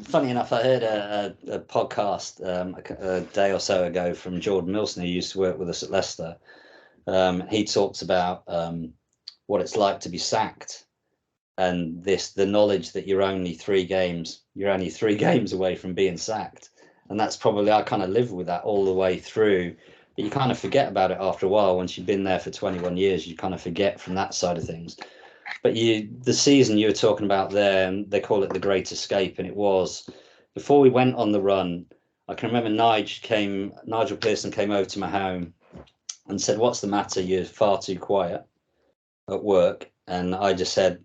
Speaker 2: funny enough, I heard a podcast a day or so ago from Jordan Milson, who used to work with us at Leicester. He talks about what it's like to be sacked, and the knowledge that you're only 3 games away from being sacked. And that's probably, I kind of live with that all the way through, but you kind of forget about it after a while. Once you've been there for 21 years, you kind of forget from that side of things. But the season you were talking about there, they call it the Great Escape, and it was before we went on the run. I can remember Nigel Pearson came over to my home and said, "What's the matter? You're far too quiet at work." And I just said,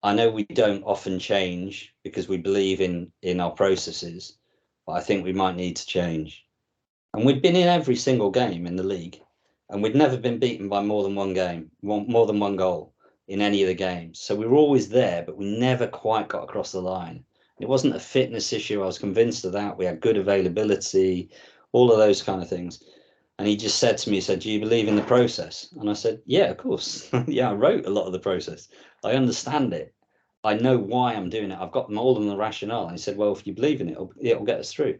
Speaker 2: "I know we don't often change because we believe in our processes, but I think we might need to change." And we'd been in every single game in the league, and we'd never been beaten by more than more than one goal in any of the games. So we were always there, but we never quite got across the line. It wasn't a fitness issue. I was convinced of that. We had good availability, all of those kind of things. And he just said to me, he said, "Do you believe in the process?" And I said, "Yeah, of course." Yeah, I wrote a lot of the process. I understand it. I know why I'm doing it. I've got all of the rationale. And he said, "Well, if you believe in it, it'll get us through."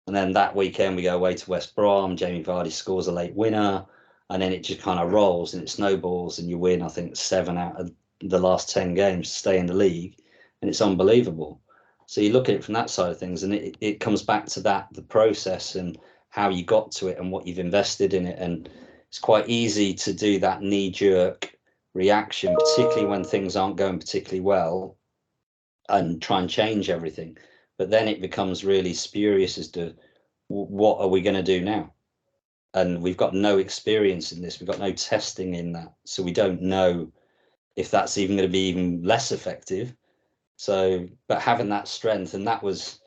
Speaker 2: And then that weekend we go away to West Brom. Jamie Vardy scores a late winner, and then it just kind of rolls and it snowballs, and you win, I think, 7 out of the last 10 games to stay in the league, and it's unbelievable. So you look at it from that side of things, and it comes back to that, the process and how you got to it and what you've invested in it. And it's quite easy to do that knee-jerk reaction, particularly when things aren't going particularly well, and try and change everything. But then it becomes really spurious as to what are we going to do now? And we've got no experience in this. We've got no testing in that. So we don't know if that's even going to be even less effective. So, but having that strength, and that was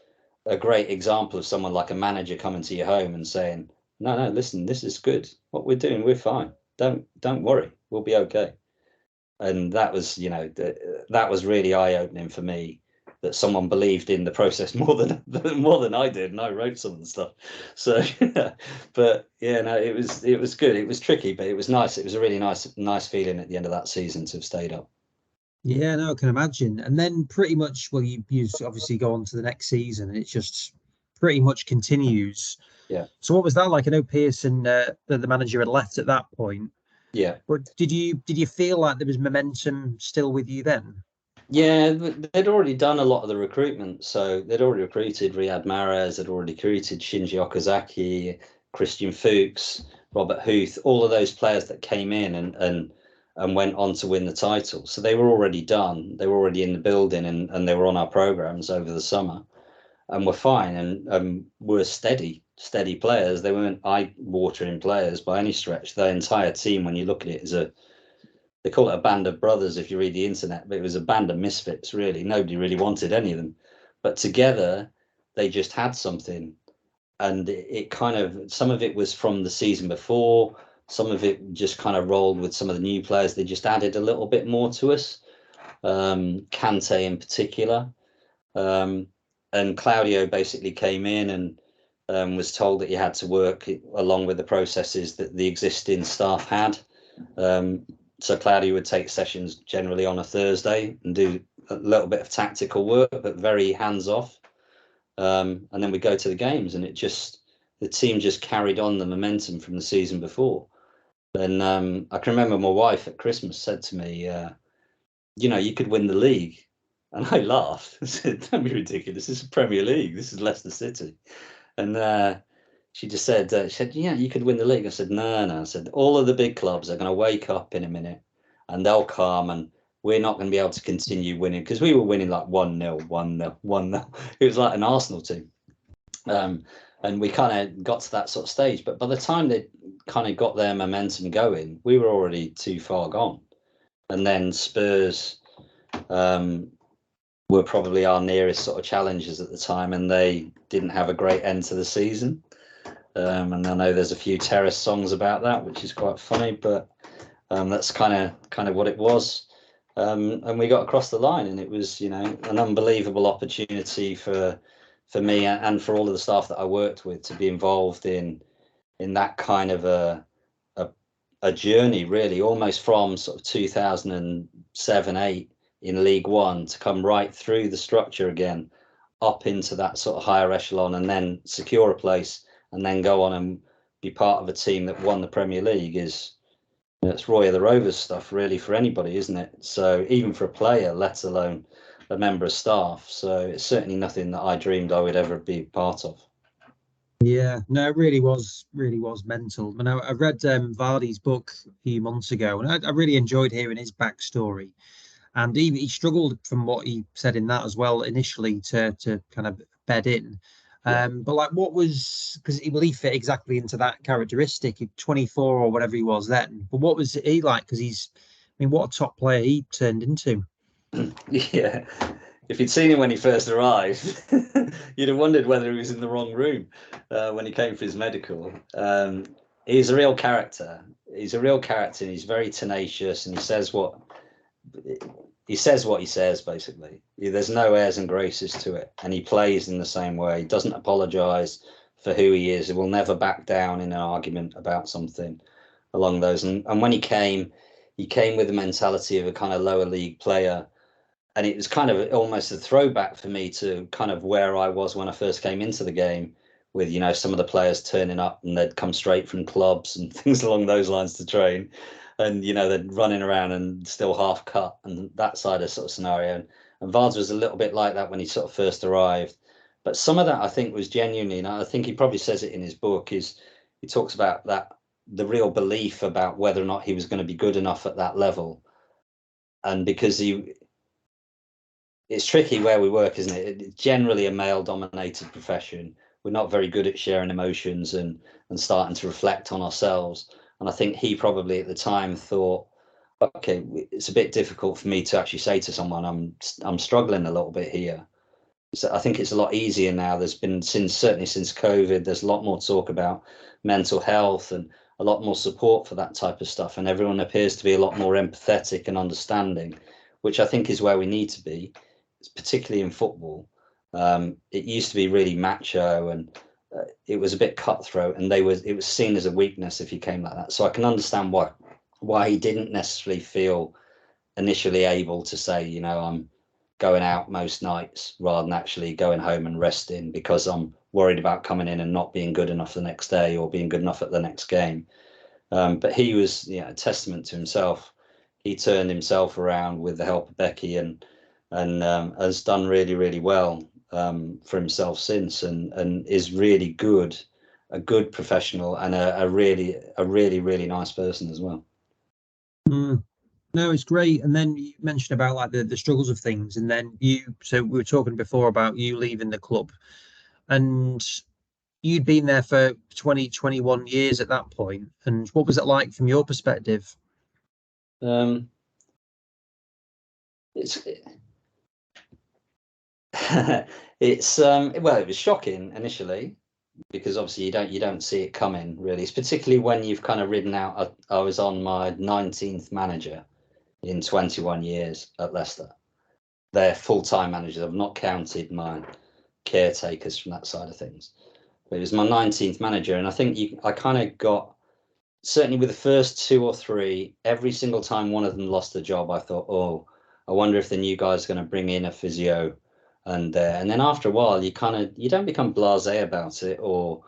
Speaker 2: a great example of someone like a manager coming to your home and saying, no, listen, this is good. What we're doing, we're fine. Don't worry, we'll be okay. And that was, that was really eye-opening for me, that someone believed in the process more than I did, and I wrote some of the stuff. So, but yeah, no, it was good. It was tricky, but it was nice. It was a really nice feeling at the end of that season to have stayed up.
Speaker 1: Yeah, no, I can imagine. And then pretty much, well, you obviously go on to the next season, and it just pretty much continues.
Speaker 2: Yeah.
Speaker 1: So what was that like? I know Pearson, the manager, had left at that point.
Speaker 2: Yeah.
Speaker 1: But did you feel like there was momentum still with you then?
Speaker 2: Yeah, they'd already done a lot of the recruitment. So they'd already recruited Riyad Mahrez, they'd already recruited Shinji Okazaki, Christian Fuchs, Robert Huth, all of those players that came in and went on to win the title. So they were already done. They were already in the building, and they were on our programs over the summer, and were fine, and were steady players. They weren't eye-watering players by any stretch. The entire team, when you look at it, they call it a band of brothers if you read the internet, but it was a band of misfits, really. Nobody really wanted any of them. But together, they just had something. And it kind of, some of it was from the season before, some of it just kind of rolled with some of the new players. They just added a little bit more to us, Kante in particular. And Claudio basically came in and was told that he had to work along with the processes that the existing staff had. So Claudio would take sessions generally on a Thursday and do a little bit of tactical work, but very hands off. And then we go to the games, and the team just carried on the momentum from the season before. And I can remember my wife at Christmas said to me, you could win the league. And I laughed. I said, "Don't be ridiculous. This is Premier League. This is Leicester City." And she just said, "Yeah, you could win the league." I said, No. I said, "All of the big clubs are going to wake up in a minute, and they'll come, and we're not going to be able to continue winning," because we were winning like 1-0, 1-0, 1-0. It was like an Arsenal team. And we kind of got to that sort of stage. But by the time they kind of got their momentum going, we were already too far gone. And then Spurs were probably our nearest sort of challengers at the time, and they didn't have a great end to the season. And I know there's a few terrace songs about that, which is quite funny, but that's kind of what it was. And we got across the line, and it was, an unbelievable opportunity for me and for all of the staff that I worked with to be involved in that kind of a journey, really, almost from sort of 2007-8 in League One to come right through the structure again, up into that sort of higher echelon, and then secure a place, and then go on and be part of a team that won the Premier League it's Roy of the Rovers stuff, really, for anybody, isn't it? So even for a player, let alone a member of staff. So it's certainly nothing that I dreamed I would ever be part of.
Speaker 1: Yeah, no, it really was mental. And I read Vardy's book a few months ago, and I really enjoyed hearing his backstory. And he struggled, from what he said in that as well, initially to kind of bed in. But like, what was, because he fit exactly into that characteristic, 24 or whatever he was then. But what was he like? Because what a top player he turned into.
Speaker 2: Yeah. If you'd seen him when he first arrived, you'd have wondered whether he was in the wrong room when he came for his medical. He's a real character. He's a real character, and he's very tenacious, and he says what he says, basically. There's no airs and graces to it, and he plays in the same way. He doesn't apologise for who he is. He will never back down in an argument about something along those. And when he came with the mentality of a kind of lower league player. And it was kind of almost a throwback for me to kind of where I was when I first came into the game, with, you know, some of the players turning up and they'd come straight from clubs and things along those lines to train. And, you know, they're running around and still half cut and that side of sort of scenario. And Vards was a little bit like that when he sort of first arrived. But some of that, I think, was genuinely, and I think he probably says it in his book, is he talks about that, the real belief about whether or not he was going to be good enough at that level. And because it's tricky where we work, isn't it? It's generally a male-dominated profession. We're not very good at sharing emotions and starting to reflect on ourselves. And I think he probably at the time thought, okay, it's a bit difficult for me to actually say to someone, I'm struggling a little bit here. So I think it's a lot easier now. There's been, certainly since COVID, there's a lot more talk about mental health and a lot more support for that type of stuff. And everyone appears to be a lot more empathetic and understanding, which I think is where we need to be, particularly in football. It used to be really macho and it was a bit cutthroat, and it was seen as a weakness if you came like that. So I can understand why he didn't necessarily feel initially able to say, you know, I'm going out most nights rather than actually going home and resting because I'm worried about coming in and not being good enough the next day or being good enough at the next game. But he was, you know, a testament to himself. He turned himself around with the help of Becky and has done really, really well for himself since, and is really good, a good professional and a really, really nice person as well.
Speaker 1: No, it's great. And then you mentioned about like the struggles of things, and then so we were talking before about you leaving the club, and you'd been there for 21 years at that point. And what was it like from your perspective?
Speaker 2: It's well, it was shocking initially because obviously you don't see it coming really. It's particularly when you've kind of ridden out. I was on my 19th manager in 21 years at Leicester. They're full-time managers. I've not counted my caretakers from that side of things. But it was my 19th manager, and I think I kind of got, certainly with the first two or three, every single time one of them lost a job, I thought, oh, I wonder if the new guy's going to bring in a physio. And then after a while, you don't become blasé about it or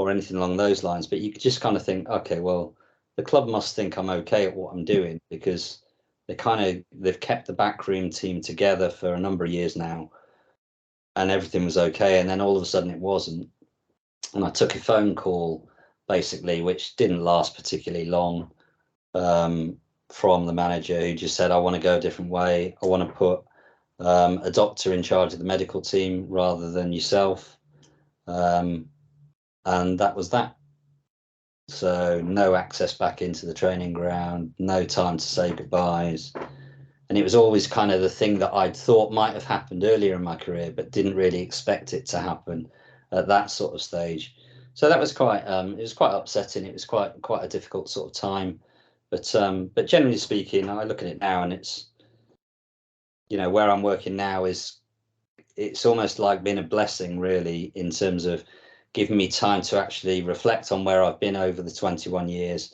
Speaker 2: anything along those lines, but you just kind of think, okay, well, the club must think I'm okay at what I'm doing because they've kept the backroom team together for a number of years now, and everything was okay. And then all of a sudden it wasn't. And I took a phone call, basically, which didn't last particularly long, from the manager, who just said, I want to go a different way. I want to put a doctor in charge of the medical team rather than yourself. And that was that. So no access back into the training ground, no time to say goodbyes. And it was always kind of the thing that I'd thought might have happened earlier in my career, but didn't really expect it to happen at that sort of stage. So that was quite, it was quite upsetting. It was quite a difficult sort of time. But generally speaking, I look at it now and it's, you know, where I'm working now it's almost like been a blessing really, in terms of giving me time to actually reflect on where I've been over the 21 years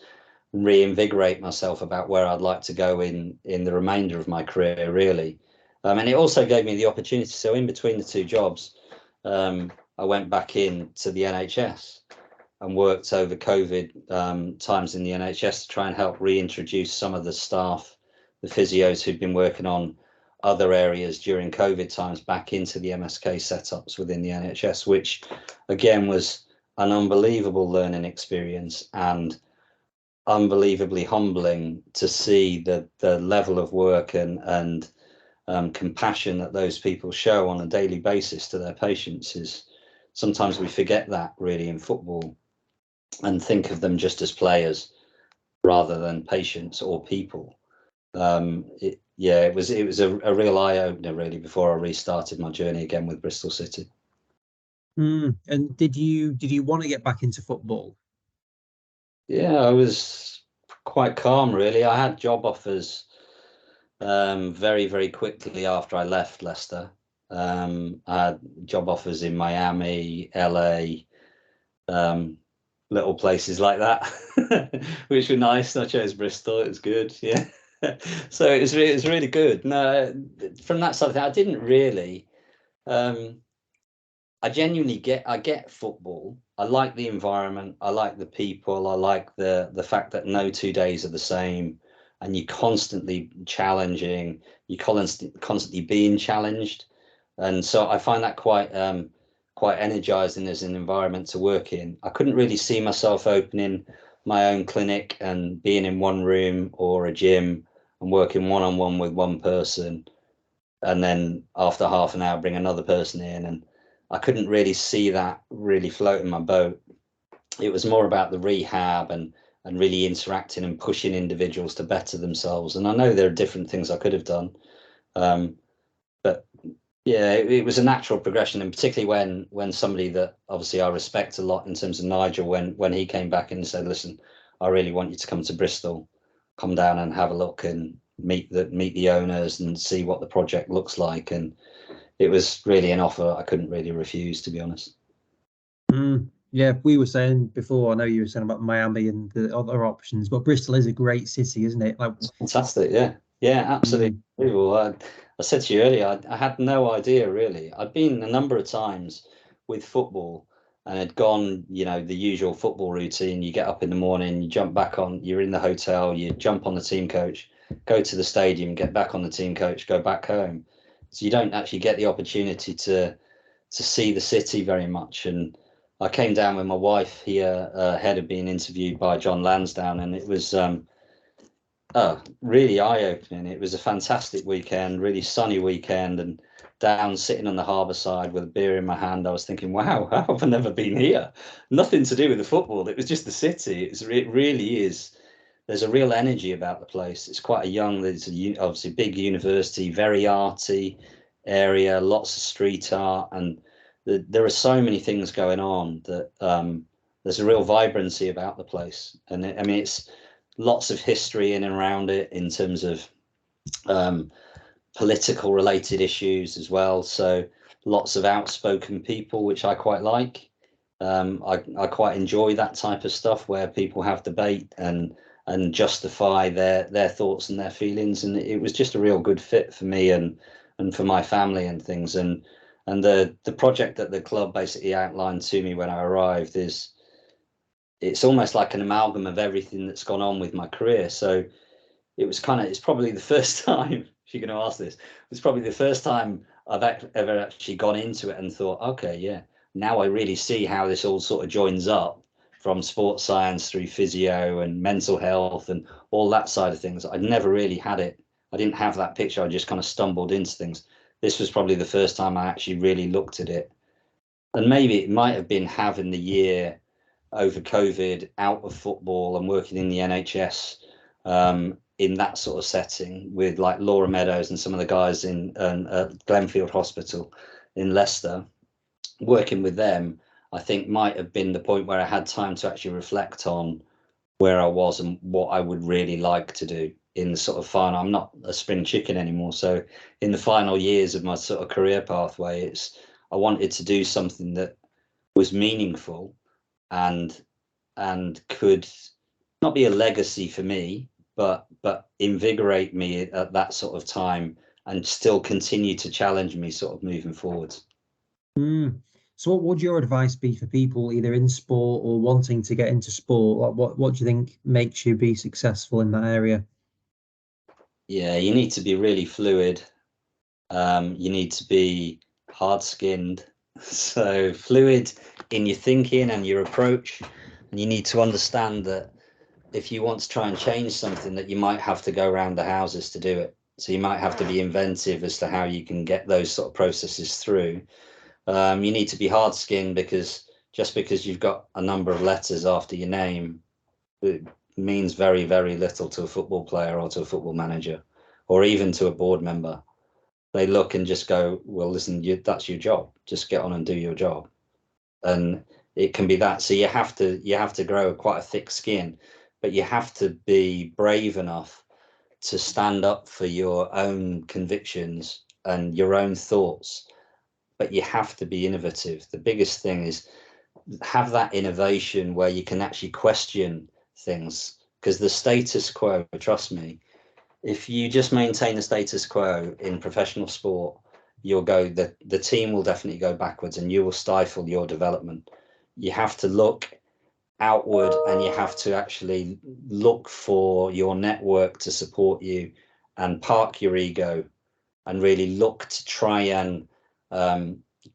Speaker 2: and reinvigorate myself about where I'd like to go in the remainder of my career, really. And it also gave me the opportunity. So in between the two jobs, I went back in to the NHS and worked over COVID times in the NHS to try and help reintroduce some of the staff, the physios who'd been working on other areas during COVID times, back into the MSK setups within the NHS, which again was an unbelievable learning experience and unbelievably humbling to see the level of work and compassion that those people show on a daily basis to their patients. Is sometimes we forget that really in football and think of them just as players rather than patients or people. It was a real eye opener really before I restarted my journey again with Bristol City.
Speaker 1: And did you want to get back into football?
Speaker 2: Yeah, I was quite calm really. I had job offers very, very quickly after I left Leicester. I had job offers in Miami, LA, little places like that, which were nice. I chose Bristol. It was good. Yeah. So it was really good. No, from that side of things, I didn't really. I genuinely get football. I like the environment. I like the people. I like the fact that no 2 days are the same, and you're constantly challenging. You're constantly being challenged, and so I find that quite energizing as an environment to work in. I couldn't really see myself opening my own clinic and being in one room or a gym and working one-on-one with one person, and then after half an hour bring another person in, and I couldn't really see that really floating my boat. It was more about the rehab and really interacting and pushing individuals to better themselves. And I know there are different things I could have done, but yeah, it was a natural progression, and particularly when somebody that obviously I respect a lot in terms of Nigel, when he came back and said, "Listen, I really want you to come to Bristol, come down and have a look and meet the owners and see what the project looks like." And it was really an offer I couldn't really refuse, to be honest.
Speaker 1: Yeah, we were saying before. I know you were saying about Miami and the other options, but Bristol is a great city, isn't it? Like,
Speaker 2: It's fantastic, yeah, absolutely. I said to you earlier, I had no idea really. I'd been a number of times with football and had gone, the usual football routine. You get up in the morning, you jump back on, you're in the hotel, you jump on the team coach, go to the stadium, get back on the team coach, go back home. So you don't actually get the opportunity to see the city very much. And I came down with my wife here ahead of being interviewed by John Lansdowne, and it was really eye-opening. It was a fantastic weekend, really sunny weekend, and down sitting on the harbour side with a beer in my hand, I was thinking, wow, how have I never been here? Nothing to do with the football. It was just the city. It really is. There's a real energy about the place. It's quite a young, there's obviously big university, very arty area, lots of street art, and there are so many things going on that there's a real vibrancy about the place. And I mean, it's lots of history in and around it in terms of political related issues as well. So lots of outspoken people, which I quite like. I quite enjoy that type of stuff where people have debate and justify their thoughts and their feelings. And it was just a real good fit for me and for my family and things. And the project that the club basically outlined to me when I arrived it's almost like an amalgam of everything that's gone on with my career. So it's probably the first time, if you're going to ask this, it's probably the first time I've ever actually gone into it and thought, okay, yeah, now I really see how this all sort of joins up, from sports science through physio and mental health and all that side of things. I'd never really had it. I didn't have that picture. I just kind of stumbled into things. This was probably the first time I actually really looked at it. And maybe it might have been having the year over COVID out of football and working in the NHS, in that sort of setting with like Laura Meadows and some of the guys in Glenfield Hospital in Leicester, working with them, I think might have been the point where I had time to actually reflect on where I was and what I would really like to do in the sort of final. I'm not a spring chicken anymore. So in the final years of my sort of career pathway, I wanted to do something that was meaningful and could not be a legacy for me, but invigorate me at that sort of time and still continue to challenge me sort of moving forwards.
Speaker 1: So what would your advice be for people either in sport or wanting to get into sport? Like what do you think makes you be successful in that area?
Speaker 2: Yeah, you need to be really fluid. You need to be hard-skinned. So fluid in your thinking and your approach. And you need to understand that if you want to try and change something, that you might have to go around the houses to do it. So you might have to be inventive as to how you can get those sort of processes through. You need to be hard skinned, because just because you've got a number of letters after your name, it means very, very little to a football player or to a football manager or even to a board member. They look and just go, well, listen, that's your job. Just get on and do your job. And it can be that. So you have to grow quite a thick skin, but you have to be brave enough to stand up for your own convictions and your own thoughts. But you have to be innovative. The biggest thing is have that innovation where you can actually question things, because the status quo, trust me, if you just maintain the status quo in professional sport, the team will definitely go backwards and you will stifle your development. You have to look outward, and you have to actually look for your network to support you, and park your ego, and really look to try and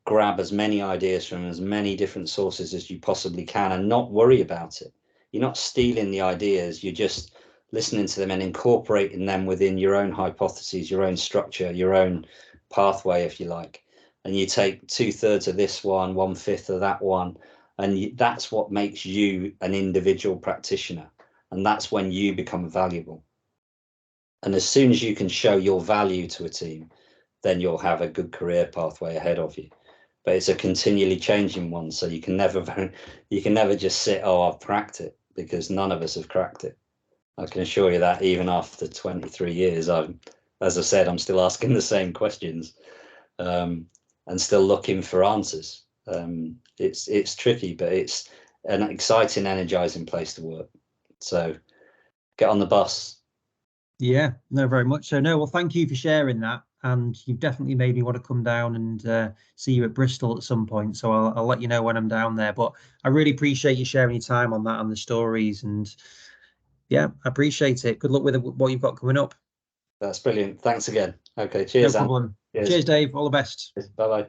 Speaker 2: grab as many ideas from as many different sources as you possibly can, and not worry about it. You're not stealing the ideas, you're just listening to them and incorporating them within your own hypotheses, your own structure, your own pathway, if you like. And you take 2/3 of this one, 1/5 of that one, and that's what makes you an individual practitioner. And that's when you become valuable. And as soon as you can show your value to a team, then you'll have a good career pathway ahead of you. But it's a continually changing one, so you can never just sit, oh, I've cracked it, because none of us have cracked it. I can assure you that even after 23 years, as I said, I'm still asking the same questions, and still looking for answers. It's tricky, but it's an exciting, energizing place to work. So get on the bus.
Speaker 1: Yeah, no, very much so. No, well, thank you for sharing that. And you've definitely made me want to come down and see you at Bristol at some point. So I'll let you know when I'm down there. But I really appreciate you sharing your time on that and the stories. And yeah, I appreciate it. Good luck with what you've got coming up.
Speaker 2: That's brilliant. Thanks again. Okay, cheers,
Speaker 1: No problem.
Speaker 2: Cheers.
Speaker 1: Cheers, Dave. All the best.
Speaker 2: Bye-bye.